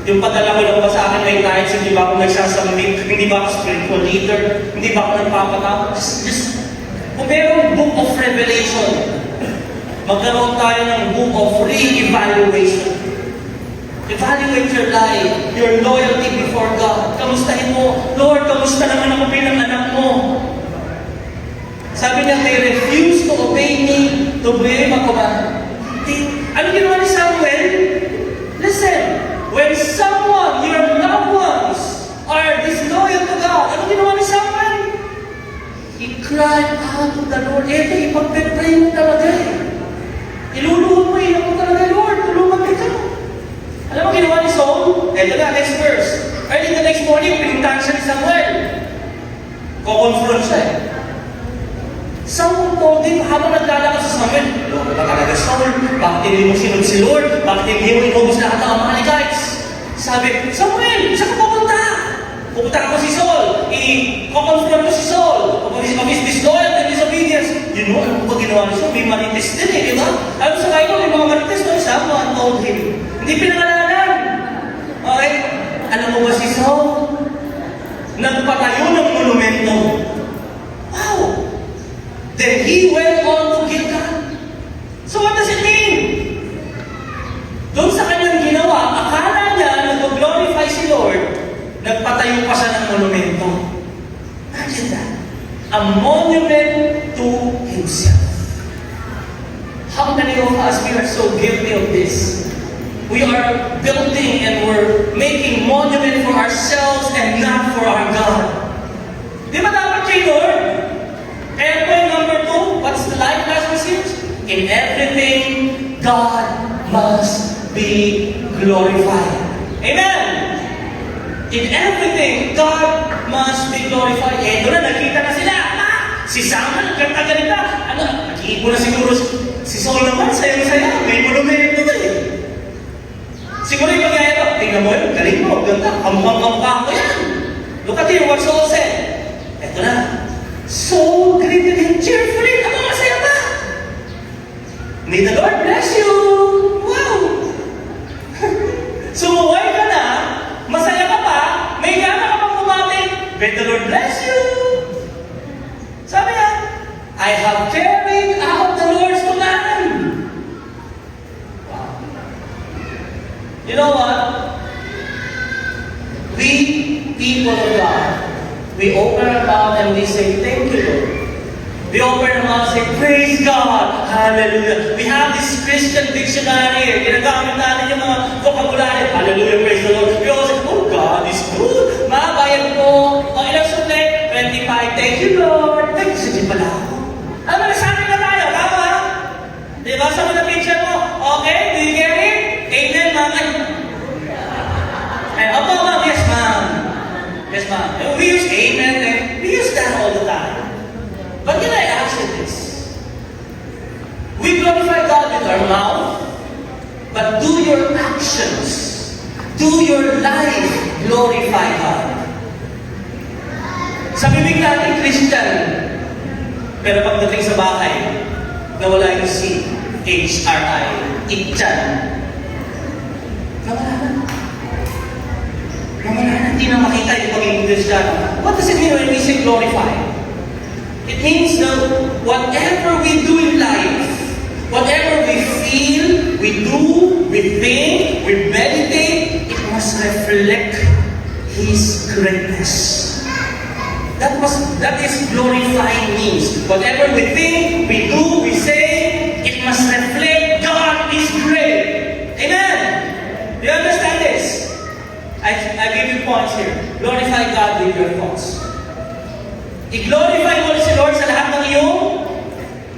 Yung padala ko lang ba sa akin may tithes? Hindi ba ako nagsasubmit? Hindi ba ako spiritual leader? Hindi ba ako nagpapatawag? Just, kung merong book of Revelation, magkaroon tayo ng book of re-evaluation. Evaluate your life, your loyalty before God. Kamustahin mo, Lord, kamusta naman ako bilang anak mo? Sabi niya, they refuse to obey me, to obey my command. Ano ginawa ni Samuel? Listen, when someone, your loved ones, are disloyal to God, ano ginawa ni Samuel? He cried out to the Lord. Ito, ipag-pray mo talaga eh. Iluluhod mo, iyak mo talaga, Lord, tulungan kita. Alam mo ginawa ni Saul? Ito na, next verse. Early the next morning, pinuntahan siya ni Samuel. Ko-confront siya eh. Someone told him, habang naglalakad sa Samuel, Lord, ba talaga Saul? Bakit hindi mo sinunod si Lord? Bakit hindi mo inubos lahat ng Amalekites? Sabi, Samuel, saan ka pupunta? Pupunta ako si Saul. I-confront ko si Saul. Of his disloyal and disobedience. You know, ano ba ginawa ni Saul? May manitis din eh, di ba? Ano sa kayo, may mga manitis doon. Someone told him. Hindi pinangalanan. Okay? Alam mo ba si Saul? Nagpatayo ng monumento. Wow! Then he went on to Gilgal. So what does it mean? Doon sa kanyang ginawa, akala niya nag-glorify si Lord, nagpatayo pa siya ng monumento. Imagine that. A monument to himself. How many of us, we are so guilty of this? We are building and we're making monument for ourselves and not for our God. Di ba dapat kay Lord? And point number 2, what's the life last message? In everything, God must be glorified. Amen! In everything, God must be glorified. Ito na, nakita na sila. Si Samuel, ganita. Ano, nag-iibo na siguro si Saul naman, sayang-saya. May monumento na eh. Siguro yung pag-iaya ito, tingnan mo yun, galing mo, ganda, kamukhang-kamukha ko yan. Look at here, what Saul said. Ito na. Saul greeted him cheerfully. Ako, masaya ba? May the Lord bless you. Wow! You know what? We, people of God, we open our mouth and we say, thank you, Lord. We open our mouth and say, praise God, hallelujah. We have this Christian dictionary here. Ginagamit natin yung mga vocabulary. Hallelujah, praise the Lord. We also say, oh, God is good. Mabayad po. O ilang suplay? 25. Thank you, Lord. Thank you, sige pala ako. Ano, nasabi na tayo, tama? Diba, sa mga picture mo? Okay, do you get it? Amen, ma'am. And opo, ma'am, yes, ma'am. Yes, ma'am. We use amen and we use that all the time. But can I ask you this? We glorify God with our mouth, but do your actions, do your life glorify God? Sa bibig natin, Christian, pero pagdating sa bahay, nawala yung C, H-R-I, itchan. Nawala na. Nawala na. Hindi na makita yung pagiging Christian. What does it mean when we say glorify? It means that whatever we do in life, whatever we feel, we do, we think, we meditate, it must reflect His greatness. That is glorifying means. Whatever we think, we do, we say, it must reflect God is great. Amen? Do you understand this? I give you points here. Glorify God with your thoughts. I-glorify mo si Lord sa lahat ng iyong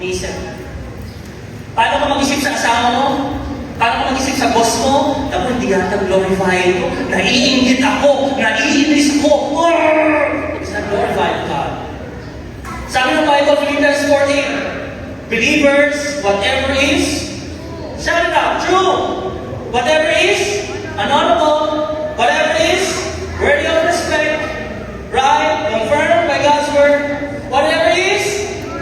iniisip. Paano ka mag-isip sa asawa mo? Paano ka mag-isip sa boss mo? Tapos hindi yata glorify ko. Naiingit ako. Naiinis ko. It's not glorifying God. Sabi ng Bible, Philippians 4:8, believers, whatever is, shout it out, true. Whatever is honorable, whatever is worthy of respect, right, confirmed by God's word, whatever is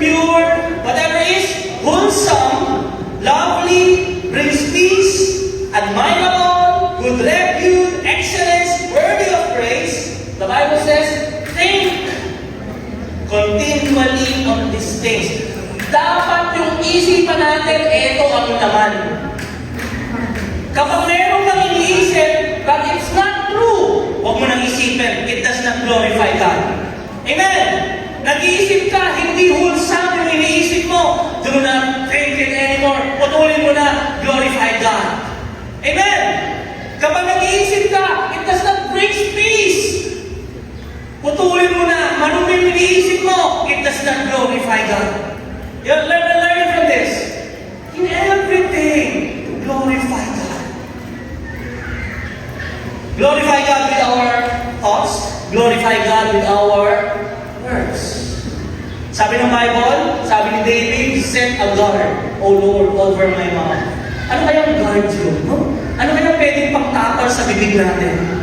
pure, whatever is wholesome, lovely, brings peace, admirable, good repute, excellence, worthy of praise. The Bible says, think continually on these things. Dapat yung isipan natin, eto ang naman. Kapag meron kang iniisip, but it's not true, huwag mo nang isipin. It does not glorify God. Amen? Nag-iisip ka, hindi wholesome yung iniisip mo. Do not think it anymore. Putulin mo na, glorify God. Amen? Kapag nag-iisip ka, it does not bring peace. Putulin mo na, marumi yung iniisip mo, it does not glorify God. You learn from this. In everything, glorify God. Glorify God with our thoughts. Glorify God with our words. Sabi ng Bible, sabi ni David, set a guard, O Lord, over my mouth. Ano kayang guard yun? No? Ano kayang pwedeng pagtapal sa bibig natin?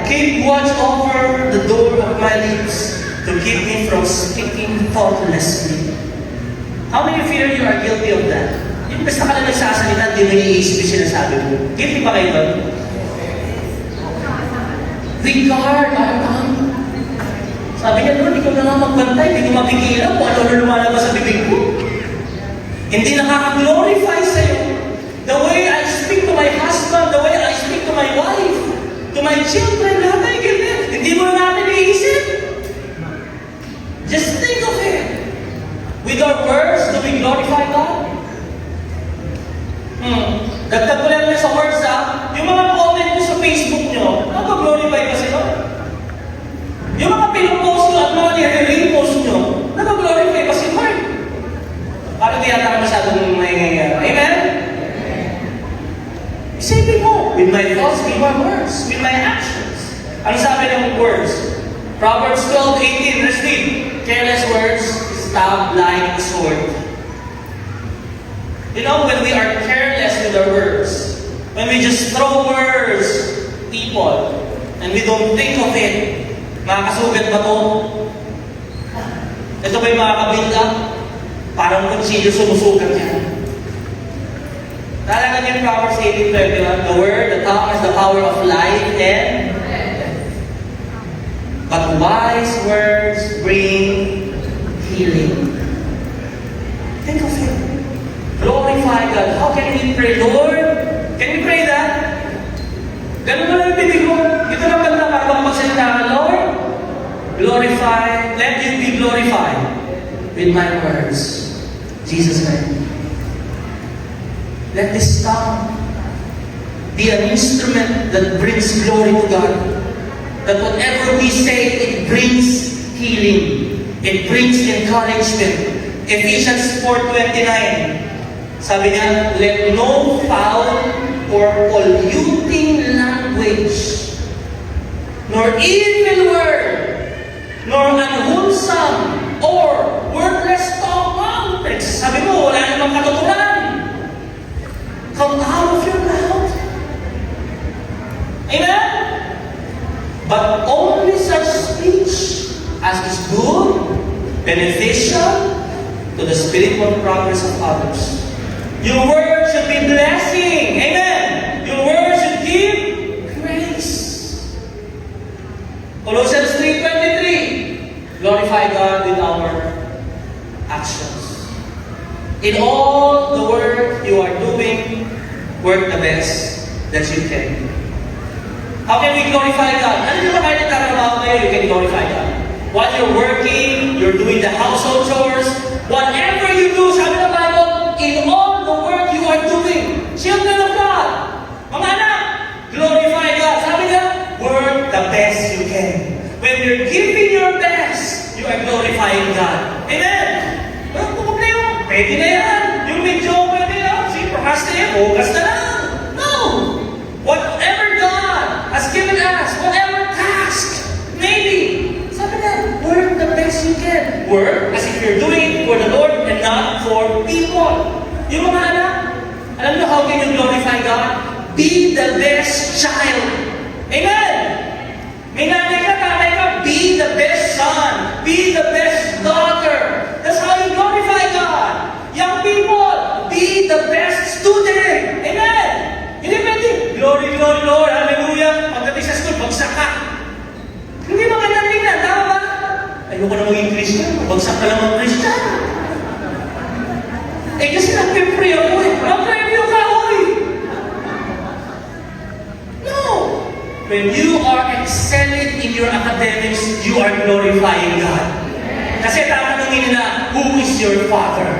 Keep watch over the door of my lips to keep me from speaking thoughtlessly. How many of you are guilty of that? Yung basta ka na nagsasalita, di mo iisip yung sinasabi mo. Guilty ba kayo doon? We guard our tongue. Sabi niya, Lord, ikaw na nga magbantay, hindi ko mapigilan kung ano lumalabas sa bibig ko. Hindi nakaka-glorify sa'yo. The way I speak to my husband, the way I speak to my wife, to my children, lahat ay ganyan. Hindi mo na natin iisip. Just think of it. With our words, do we glorify God? Dagdag ko lang sa words yung mga comment nyo sa Facebook nyo, nag-glorify ba sila? Yung mga pinupost nyo at mga nire-repost nyo, nag-glorify ba si Lord? Parang di yata masyadong may Amen? Isipin mo, with my thoughts, with my words, with my actions. Ano sabi ng words? Proverbs 12:18, let's read. Careless words stab like a sword. You know, when we are careless with our words, when we just throw words, people, and we don't think of it, makakasugat ba to? Ito ba yung mga kabinda? Parang kutsilyo sumusugat yan. Talaga niyo Proverbs 18:21, the word, the tongue is the power of life and but wise words bring healing. Think of it. Glorify God. How can we pray, Lord? Can we let you be glorified with my words. Jesus said, let this tongue be an instrument that brings glory to God. That whatever we say, it brings healing. It brings encouragement. Ephesians 4:29, sabi niya, let no foul or polluting language, nor evil word, nor unwholesome or wordless talk. Sabi mo, wala namang katuturan. Come out of your mouth. Amen? But only such speech as is good, beneficial to the spiritual progress of others. Your word should be blessing. Amen? Your word should give grace. Colossians 3:23, glorify God with our actions. In all the work you are doing, work the best that you can. How can we glorify God? Ano yung kahit nagtatrabaho kayo, you can glorify God. While you're working, you're doing the household chores, whatever you do, sabi ng Bible, in all the work you are doing, children of God, mga anak, glorify God. Sabi niya, work the best you can. When you're giving your best, you are glorifying God. Amen? Well, kung problema, pwede na yan. Yung medyo, pwede na. See, procrastinate, bukas na lang. No! Whatever God has given us, whatever task, maybe, sabi na, work the best you can. Work as if you're doing it for the Lord and not for people. Yung mga anak, alam niyo how can you glorify God? Be the best child. Amen? May nanay ka, tatay ka, be the best son. Be the best daughter. That's how you glorify God. Young people, be the best student. Amen? Hindi pwede, glory, glory, Lord, hallelujah. Pagdating sa school, bagsak ka. Hindi magandang tingnan, tama ba? Ayoko na maging Christian, bagsak ka lang ang Christian. Eh kasi nag-pray ako eh. Mag-pray ka, oy! No! When you are excelling in your academics, you are glorifying God. Kasi tatanungin nila, who is your father?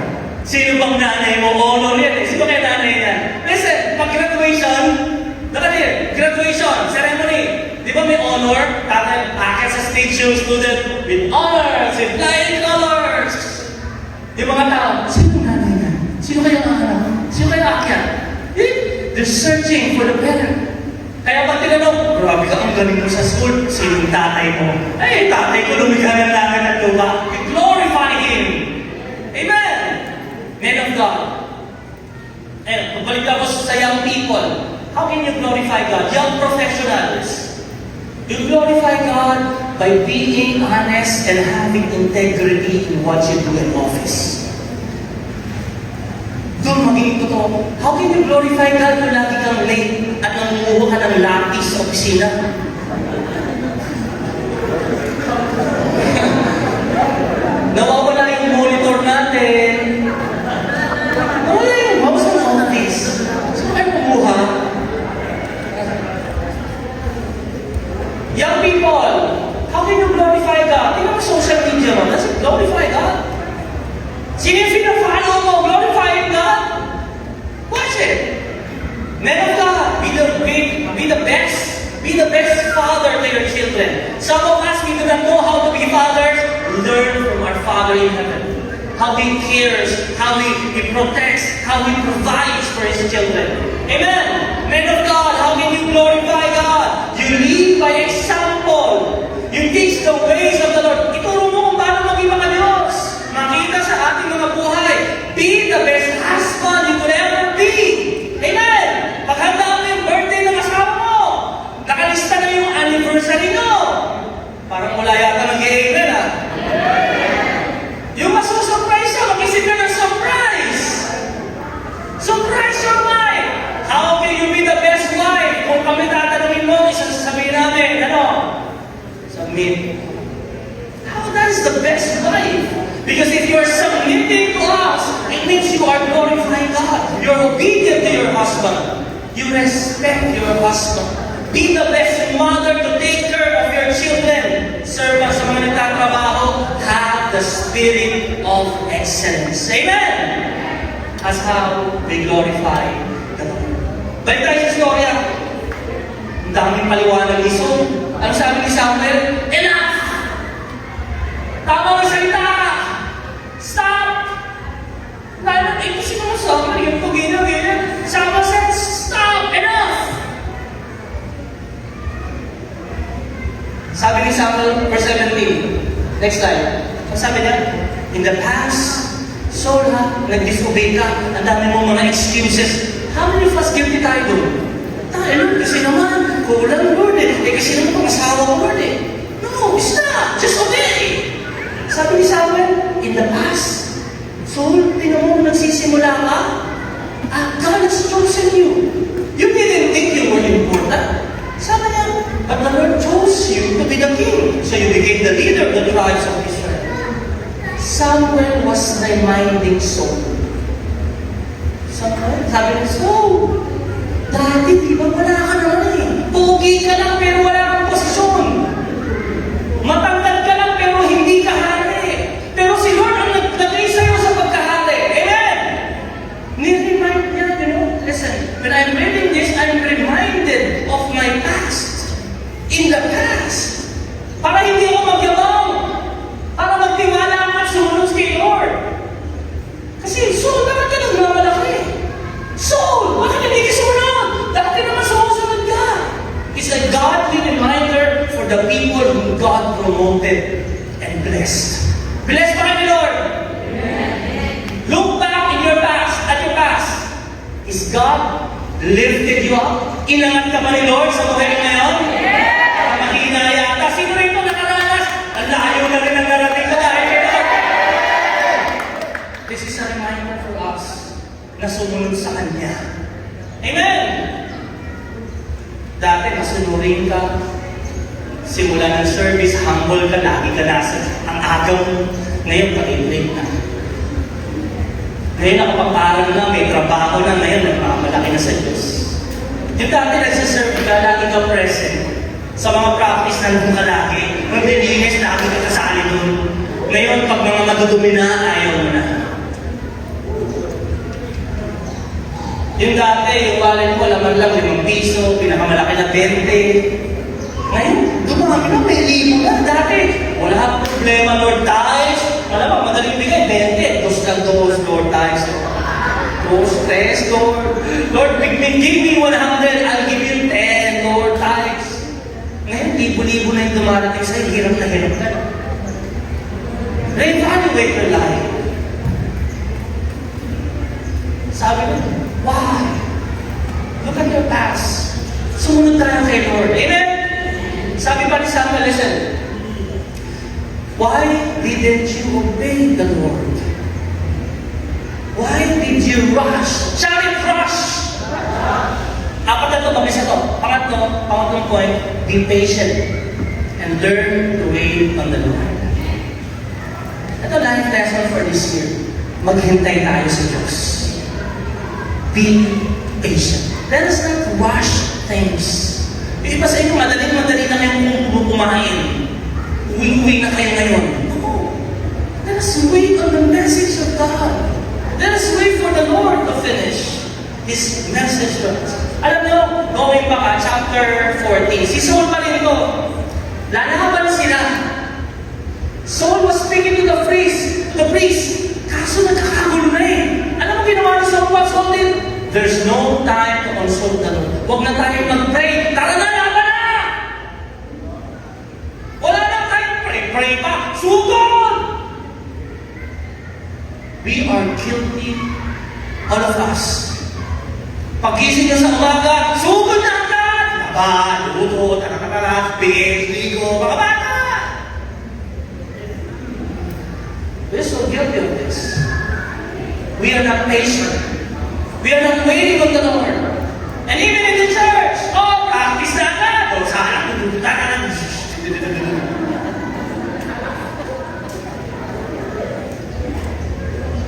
Sino bang nanay mo? Honor yan eh. Sino kaya nanay yan? Listen, pag graduation, graduation, ceremony, di ba may honor? Tatay, akit sa stage yung student with honors, with flying colors. Yung mga tao, sino nanay yan? Sino kaya ang anak? Sino kaya akyat? They're searching for the better. Kaya pag tinanong, grabe ka, ang galing mo sa school. Sino yung tatay mo? Eh, tatay ko lumikha ng langit at lupa. We glorify Him. Amen! Men of God. And pagbalik ako sa young people, how can you glorify God? Young professionals. You glorify God by being honest and having integrity in what you do in office. Doon maging totoo. How can you glorify God kung lagi kang late at nangunguha ka ng lapis sa opisina? Nawawala yung monitor natin. Nawala yung mouse ng office. Saan kayo kumuha? Young people, how can you glorify God? Tingnan mo social media mo. Does it glorify God? Sino yung pinafollow mo? Glorifying God? Watch it. Men of God, be the best. Be the best father to your children. Some of us, we do not know how to be fathers. Learn from our Father in heaven. How He cares, how He protects, how He provides for His children. Amen. Men of God, how can you glorify God? You lead by example. You teach the ways of the Lord. Ituro mo kung paano maging mga Diyos. Makita sa ating mga buhay. Be the best husband you could ever be. Amen. Paghanda mo yung birthday ng asawa mo. Nakalista na yung anniversary mo. Parang wala yata nag-i-amen ah. Yung masusurprise ka, mag-isip ka ng surprise. Surprise your wife. How can you be the best wife? Kung kami tatanungin mo, isa sasabihin namin, ano? Submit. How that is the best wife? Because if you are submitting to us, it means you are glorifying God. You're obedient to your husband. You respect your husband. Be the best mother to take care of your children. Serve sa mga nagtatrabaho. spirit of excellence. Amen! That's how they glorify the Lord. Balik tayo sa istorya. Ang daming paliwanag ni Saul. Ano sabi ni Samuel? Enough! Tama ang salita! Stop! Lalo, kasi mga Samuel, yung pagina. Samuel said, stop! Enough! Sabi ni Samuel, verse 17. Next slide. Ang sabi niya, in the past, Saul nag-disobey ka, ang dami mong mga excuses. How many of us guilty tayo doon? Tayo, kasi naman, kulang Lord eh. Kasi naman pang asawa ko Lord eh. No, stop! Just obey! Sabi ni Samuel, in the past, Saul, tingnan mo, nagsisimula ka, God has chosen you. You didn't think you were important. Sabi niya, but the Lord chose you to be the king. So you became the leader of the tribes of Israel. Samuel was reminding Saul. Sabi niya, Saul, dati di ba wala ka naman eh. Pogi ka lang pero wala kang posisyon. Matangkad ka lang pero hindi ka hari. Pero si Lord ang naglagay sa'yo sa pagkahari. Amen! Ni-remind niya, listen, when I'm reading this, I'm reminded of my past. In the past. Para hindi ako magyabang. Para magtiwala at sumunod kay Lord. Kasi, Saul, bakit ka nagmamalaki? Saul, bakit hindi ka sumunod? Dati naman sumusunod ka. It's a godly reminder for the people whom God promoted and blessed. Blessed ba kayo, Lord? Amen. Look back in your past, at your past. Is God lifted you up? Inangat ka ba ni Lord sa buhay mo ngayon? Yeah. Mahina yata. Sino rito nakaranas? Ang layo na rin ang narating ka dahil kay Lord. This is a reminder for us na sumunod sa Kanya. Amen! Dati masunurin ka. Simula ng service, humble ka, lagi ka nasa ang agaw mo. Ngayon, pag-ibig na. Ngayon, nakapag-aral na, may trabaho na, ngayon, nagmamalaki na sa Diyos. Yung dati nagsaserve ka, lagi ka present. Sa mga practice, nandun ka lagi. Maglilinis, lagi ka kasali doon. Ngayon, pag mga madudumi na, ayaw mo na. Yung dati, yung wallet mo, laman lang, 5 piso, pinakamalaki na 20. Ngayon, dumami na, may libo na. Dati, wala kang problema, Lord, tithes. Wala bang madaling bigay, 20. Dos, Lord, tithes. Dos, 3, Lord. Lord, give me 100, I'll give you 10, Lord, tithes. Ngayon, libo-libo na yung dumarating sa'yo, hirap na hirap ka. Re-evaluate your life. Sabi ko, why? Look at your past. Sumunod tayo kay Lord. Amen? Sabi pa ni Samuel, listen. Why didn't you obey the Lord? Why did you rush? Shout it, rush! Apat na ito, mabisa ito. Pangatlong point, be patient and learn to wait on the Lord. Ito life lesson for this year. Maghintay tayo sa Diyos. Be patient. Let us not rush things. Yung iba sa inyo, madali na kayong kumain. Uwi-uwi na kayo ngayon. No. Let us wait on the message of God. Let us wait for the Lord to finish His message to us. Alam niyo, going back chapter 14, si Saul pa rin ito. Lalaban sila. Saul was speaking to the priest. Kaso nagkakagulo na eh. Alam mo ginawa ni Saul? What Saul did? There's no time to consult the Lord. Huwag na tayo mag-pray. Tara na, laban na! Wala na tayo pray pa. Sugod! We are guilty, all of us. Pagising niya sa umaga, sugod na agad! Laban, luto, takatakalat, bigay, ligo, mga bata! We're so guilty of this. We are not patient. We are not waiting on the Lord. And even in the church, practice na agad. Sana,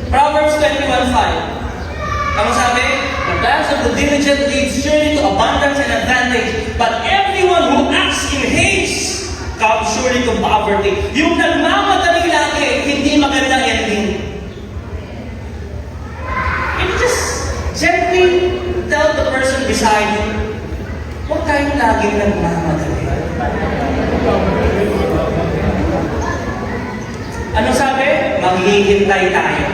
Proverbs 21:5. Ano sabi? The plans of the diligent leads surely to abundance and advantage, but everyone who acts in haste comes surely to poverty. Yung nagmamadali lagi, hindi maganda tayong laging nagmamadali? Ano sabi? Maghihintay tayo.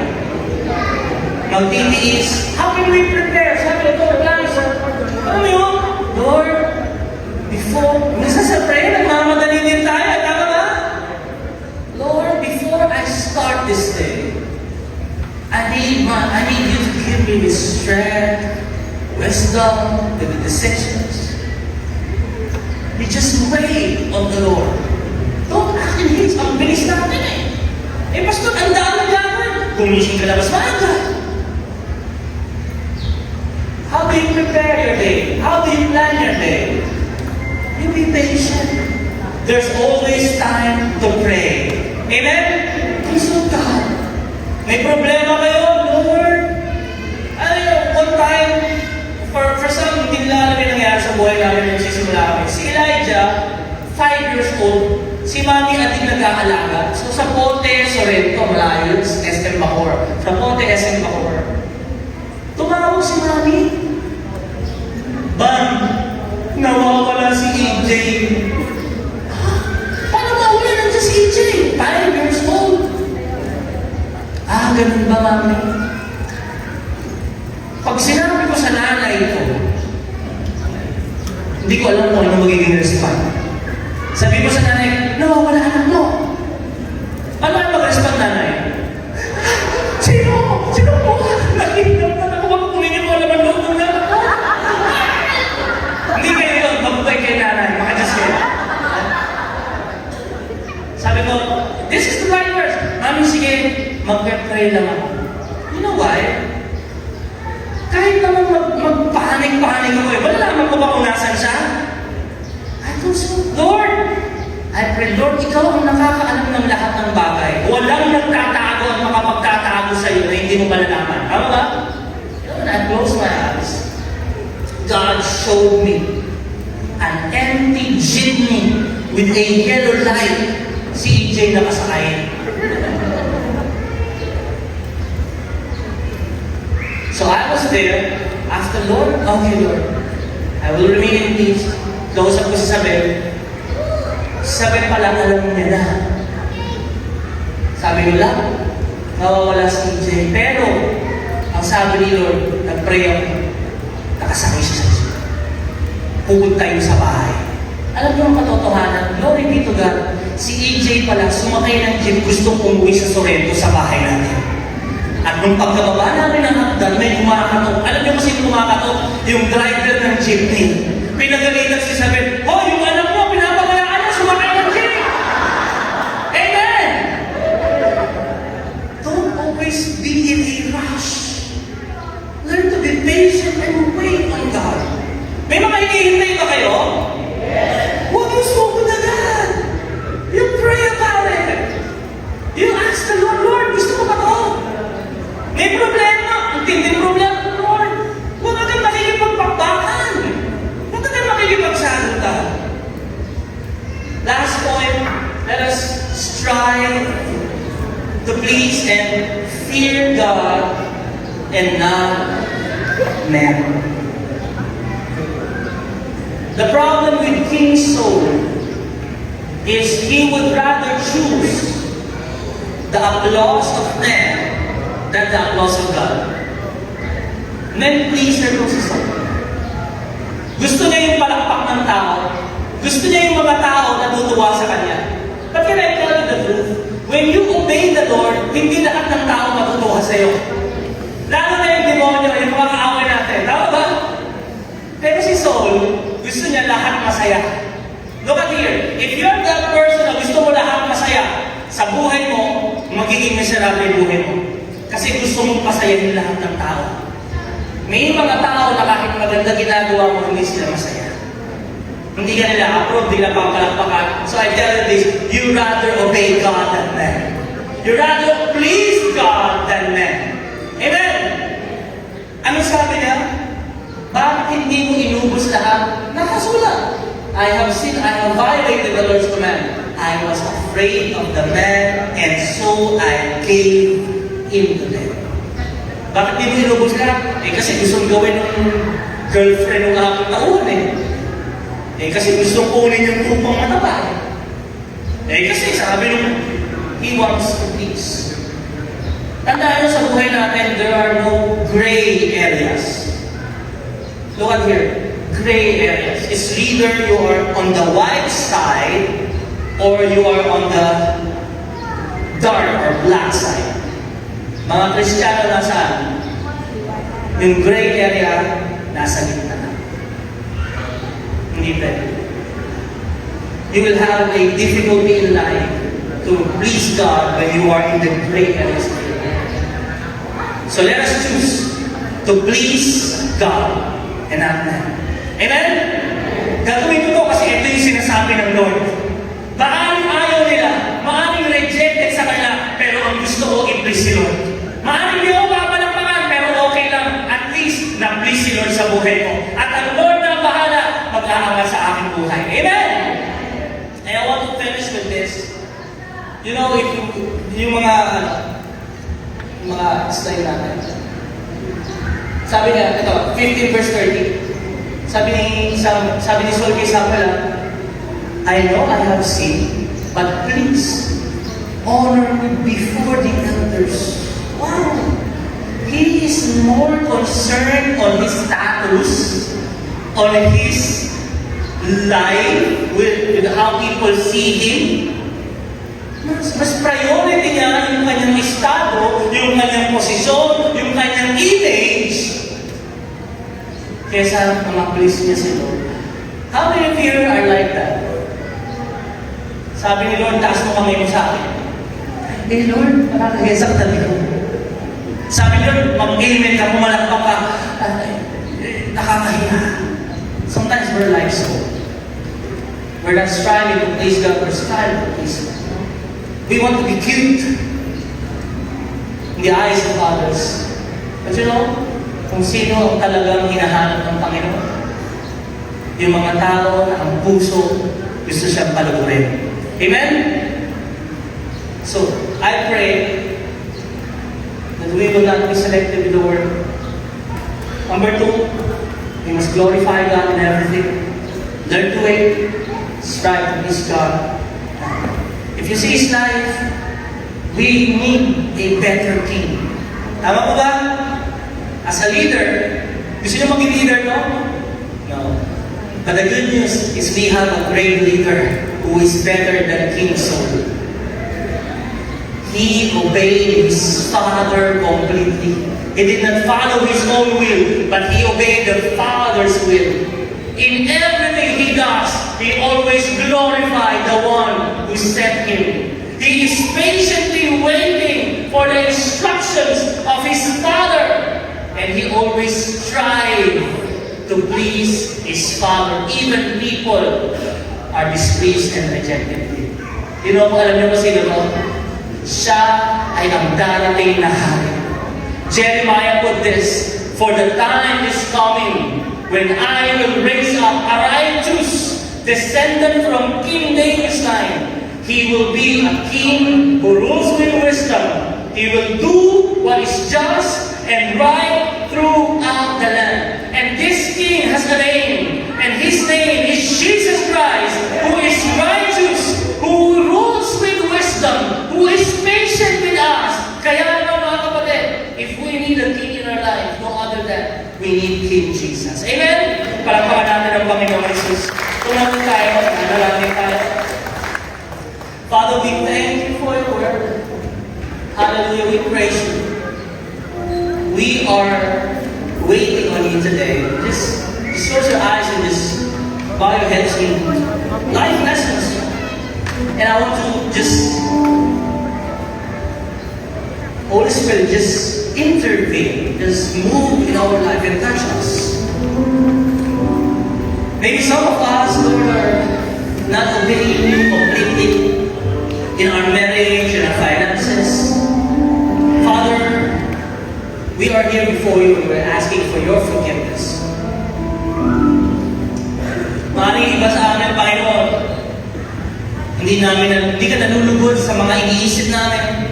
Magtitiis. How can we prepare? Sabi ng Lord, guys, alam mo yun? Lord, before, minsan sa prayer, nagmamadali din tayo. Tama ba? Lord, before I start this day, I need you to give me the strength, wisdom, the decisions. You just wait on the Lord. Don't act in haste. Ang bilis natin eh. Eh, pastor, ang dami gagawin. Gumising ka labas maaga. How do you prepare your day? How do you plan your day? You be patient. There's always time to pray. Amen? Consult God. May problema kayo, Lord. Ano yun, one time, for some, hindi nila alam yung nangyari sa buhay namin nung sisimula kami. Si Elijah, 5 years old, si Mami ating nag-aalaga. So sa Ponte, Sorrento, malayo yun, SM Bacoor. Sa Ponte, SM Bacoor. Tumawag si Mami. Bam! Nawawala si EJ. Paano mawala nandiyan si EJ? 5 years old. Ganun ba, Mami? Pag sinabi ko sa nanay ko, hindi ko alam kung ano magiging respond. Sabi ko sa nanay, nawawala anak mo. Ano ang mag-respond, nanay? Sino? Sino po? Nakikita na ako. Bakit kumingin mo naman loob ng anak ko? Hindi kayo yun. Mabubay kayo nanay. Maka-just kayo. Sabi ko, this is the right verse. Mami, sige, mag-pray lang ako. You know why? Kahit naman magpahanig-pahanig ako eh, malalaman ko ba kung nasan siya? I told you, Lord, I pray, Lord, ikaw ang nakakaalam ng lahat ng bagay. Walang nagtatago at makapagtatago sa iyo na hindi mo malalaman. Tama ba? When I close my eyes, God showed me an empty jeepney with a yellow light. Si EJ nakasakay. So I was there, asked the Lord, okay Lord, I will remain in peace. Kausap ko si Sabel. Sabel pala alam niya na. Sabi ko lang, nawawala si EJ. Pero, ang sabi ni Lord, nag-pray ako, nakasakay siya sa isip. Pupunta tayo sa bahay. Alam niyo ang katotohanan, glory be to God, si EJ pala sumakay ng jeep, gustong umuwi sa Sorrento sa bahay natin. At nung pagkababa namin ng hagdan, may kumakatok. Alam niyo kasi kumakatok? Yung driver ng jeepney. Pinagalitan si Isabel, oh, yung anak mo, pinapabayaan na, sumakay ng jeep! Amen! Don't always be in a rush. Learn to be patient and wait on God. May mga hinihintay ba kayo? Yes! Huwag yung sumugod na God! You pray about it! You ask the Lord, Lord, gusto mo ba ito? May problema. Ang tinding problema, Lord. Huwag na tayo makikipagpakbakan. Huwag na tayo makikipagsagutan. Last point, let us strive to please and fear God and not man. The problem with King Saul is he would rather choose the applause of men than the applause of God. Men pleaser ko si Saul. Gusto niya yung palakpak ng tao. Gusto niya yung mga tao na tutuwa sa kanya. But can I tell you the truth? When you obey the Lord, hindi lahat ng tao matutuwa sa iyo. Lalo na yung demonyo, yung mga kaaway natin. Tama ba? Pero si Saul, gusto niya lahat masaya. Look at here. If you're that person na gusto mo lahat masaya, sa buhay mo, magiging miserable yung buhay mo. Kasi gusto mong pasayahin lahat ng tao. May mga tao na kahit maganda ginagawa mo, hindi sila masaya. Hindi ka nila approve, hindi nila papalakpakan. So I tell you this, you rather obey God than men. You rather please God than men. Amen? Ano sabi niya? Bakit hindi mo inubos lahat? Nakasulat. I have violated the Lord's command. I was afraid of the man, and so I gave into them. Bakit di mo inubos ka? Eh kasi gusto gawin ng girlfriend ng aking tauhan eh. Kasi gusto kunin yung tupang mataba. Kasi sabi nung, He wants to please. Tandaan nyo sa buhay natin, there are no gray areas. Look at here. Gray areas. It's either you are on the white side or you are on the dark or black side. Mga Kristiyano nasaan? Yung gray area, nasa gitna na. Hindi pwede. You will have a difficulty in life to please God when you are in the gray areas. So let us choose to please God and not man. Amen? Gagawin ko to kasi ito yung sinasabi ng Lord. Maaring ayaw nila, maaring rejected sa kanila, pero ang gusto ko i-please si Lord. Maaring di ako papalampakan, pero okay lang. At least, na-please si Lord sa buhay ko. At ang Lord na bahala, mag-aangal sa aking buhay. Amen? And I want to finish with this. You know, if yung mga slide natin. Sabi niya, ito, 15 verse 30. Sabi ni Saul kay Samuel, I know I have sinned, but please, honor me before the elders. Wow! He is more concerned on his status, on his life, with how people see him. Mas priority niya yung kanyang estado, yung kanyang posisyon, yung kanyang image, kesa ma-please niya si Lord. How many of you are like that? Sabi ni Lord, taas mo kamay mo sa akin. Lord, nakakagesang tabi ko. Sabi ni Lord, mag-amen ka, pumalakpak ka. Nakakahiya. Sometimes we're like so. We're not striving to please God, we're striving to please God. We want to be cute in the eyes of others. But you know, kung sino ang talagang hinahanap ng Panginoon, yung mga tao na ang puso gusto siyang palugurin. Amen? So, I pray that we will not be selective with the word. Number 2, we must glorify God in everything. Learn to wait, strive to please God. If you see his life, we need a better king. Tama po ba? As a leader, gusto niyo maging leader, no? No. But the good news is we have a great leader who is better than King Saul. He obeyed his father completely. He did not follow his own will, but he obeyed the Father's will. In everything he does, he always glorifies the one who sent him. He is patiently waiting for the instructions of his Father. And he always strives to please his Father. Even people are displeased and rejected him. You know, alam niyo ba sino to? Siya ay ang darating na hari. Jeremiah put this, for the time is coming when I will raise up a righteous descendant from King David's line. He will be a king who rules with wisdom. He will do what is just and right throughout the land. And this king has a name, and his name is Jesus Christ, who is righteous, who rules with wisdom, who is patient with us. Kaya naman mga kapatid, if we need a king in our life, no other than we need King Jesus. Amen? Palakpakan natin ang Panginoon Jesus. Tumawin tayo, nanalangin tayo. Father, we thank you for your word. Hallelujah, we praise you. We are waiting on you today. Just close your eyes and just bow your heads in life lessons. And I want to just, Holy Spirit, just intervene, just move in our life and touch us. Maybe some of us, Lord, are not obeying you completely in our marriage, in our finances. Father, we are here before you and we're asking for your forgiveness. Maraming iba sa amin, Panginoon, hindi ka nalulugod sa mga iniisip namin.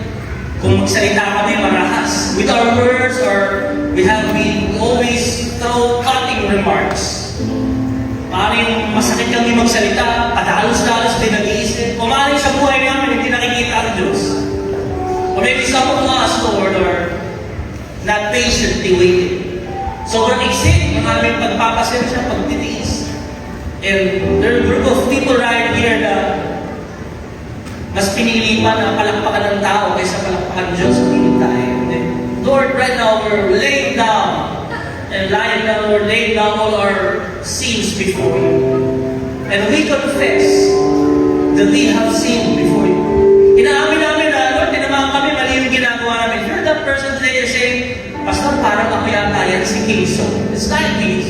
Kung magsalita kami marahas with our words, or we always throw cutting remarks. Maraming masakit ka kami magsalita, padalos-dalos din nag-iisip. Umaling sa buhay namin, hindi nakikita ang Diyos. Or maybe some of us, Lord, are not patiently waiting. Sobrang iksik ng aming pagpapasensya, pagtitiis. And there are a group of people right here na mas pinili pa na palakpakan ng tao kaysa palakpakan ng Diyos sa piling tayo. Lord, right now, we're laying down Lord, laying down all our sins before you. And we confess that we have sinned before you. Inaamin namin na, Lord, tinamaan kami, mali yung ginagawa namin. If you're that person today, you're saying, Pastor, parang ako yata yan si Kinso. It's not me.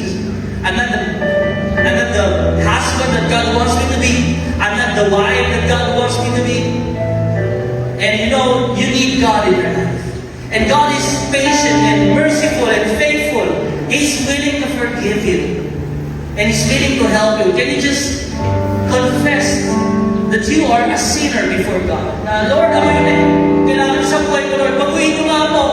I'm not the husband that God wants me to be. I'm not the wife that God wants me to be. And you know, you need God in your life. And God is patient and merciful and faithful. He's willing to forgive you. And He's willing to help you. Can you just confess that you are a sinner before God? Na, Lord, ako yun eh. Kailangan sa buhay ko, Lord. Baguhin ko nga ako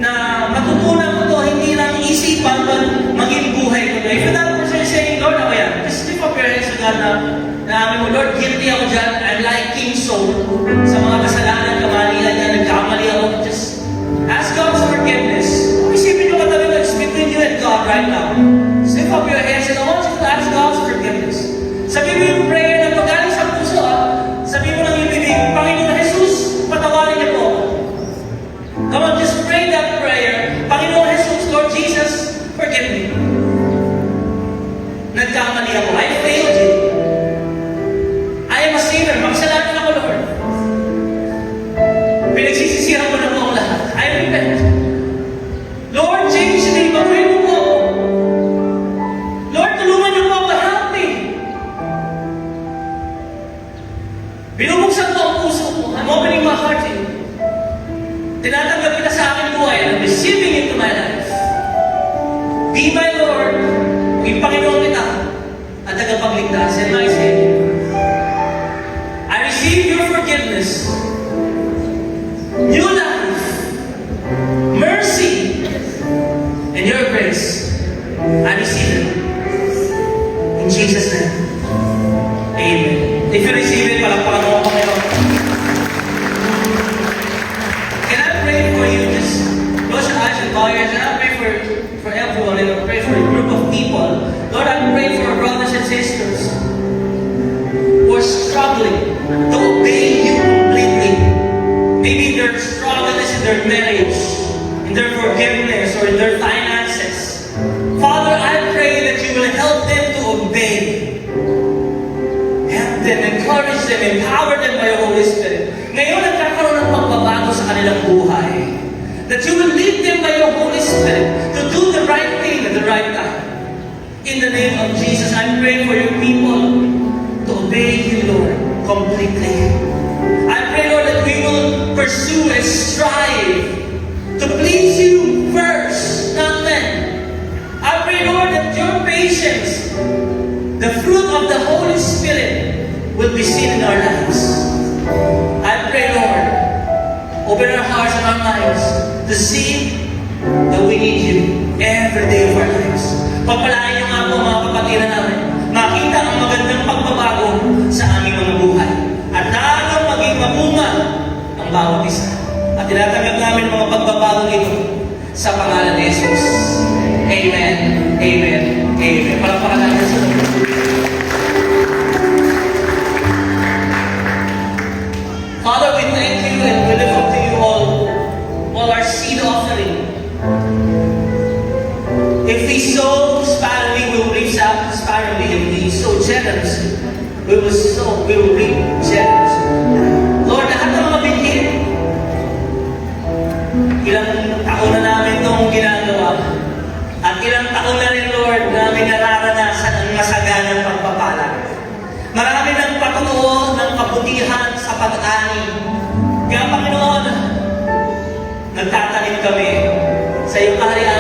na matutunan ko to, hindi lang isipan, but maging buhay ko to. If you're that person saying, Lord, ako yan, just lift up your hands to God na amin mo, Lord, guilty ako dyan. I'm like King Saul. Sa mga kasalanan, kamalian niya, nagkamali ako. Just ask God's forgiveness. Isipin nyo katabi ko, it's between you and God right now. Just lift up your hands and I want you to ask God's forgiveness. Sabi mo yung prayer na pagaling sa puso, sabi mo ng ibibig, Panginoon Jesus, patawarin niyo po. Come on, just pray that prayer. Panginoon Jesus, Lord Jesus, forgive me. Nagkamali ako. I failed you. I am a sinner. Makasalanan ako, Lord. Pinagsisisihan mo na po ang lahat. I repent. Lord, change me. Baguhin mo po. Lord, tulungan niyo po ako. Help me. Binubuksan po ang puso ko. I'm opening my heart to you. Tinatanggap kita sa aking buhay and I'm receiving into my life. Be my Lord. Maging Panginoon kita at tagapagligtas and my Savior. I receive your forgiveness, new life, mercy, and your grace. I receive it. In Jesus' name. Amen. If you receive it, palakpakan mo ang Panginoon. Can I pray for you? Just close your eyes and bow your heads. And I pray for everyone. And I pray for a group of people. Lord, I pray for our brothers and sisters who are struggling to obey you completely. Maybe their struggle is in their marriage, in their forgiveness, or in their finances. Father, I pray that you will help them to obey. Help them, encourage them, empower them by your Holy Spirit. Ngayon, nagkakaroon ng pagbabago sa kanilang buhay. That you will lead them by your Holy Spirit to do the right thing at the right time. In the name of Jesus, I pray for your people to obey you, Lord, completely. I pray, Lord, that we will pursue and strive to please you first, not men. I pray, Lord, that your patience, the fruit of the Holy Spirit, will be seen in our lives. I pray, Lord, open our hearts and our minds to see that we need you every day of our lives. Pagpalain niyo nga po mga kapatiran namin, makita ang magandang pagbabago sa aming mga buhay. At lalong maging mabunga ang bawat isa. At tinatanggap namin mga pagbabagong ito sa pangalan ni Jesus. Amen. Amen. Amen. Palakpakan natin sa Lord. Father, we thank you and we lift up to you all our seed offering. If we sow sparingly, we will reap sparingly. If we sow generously, we will reap generously. Lord, lahat ng mga binhi, ilang taon na namin itong ginagawa. At ilang taon na rin, Lord, namin nararanasan ang masaganang pagpapala. Marami ng patutuo ng kabutihan sa pag-ani. Kaya, Panginoon, nagtatanim kami sa iyong kaharian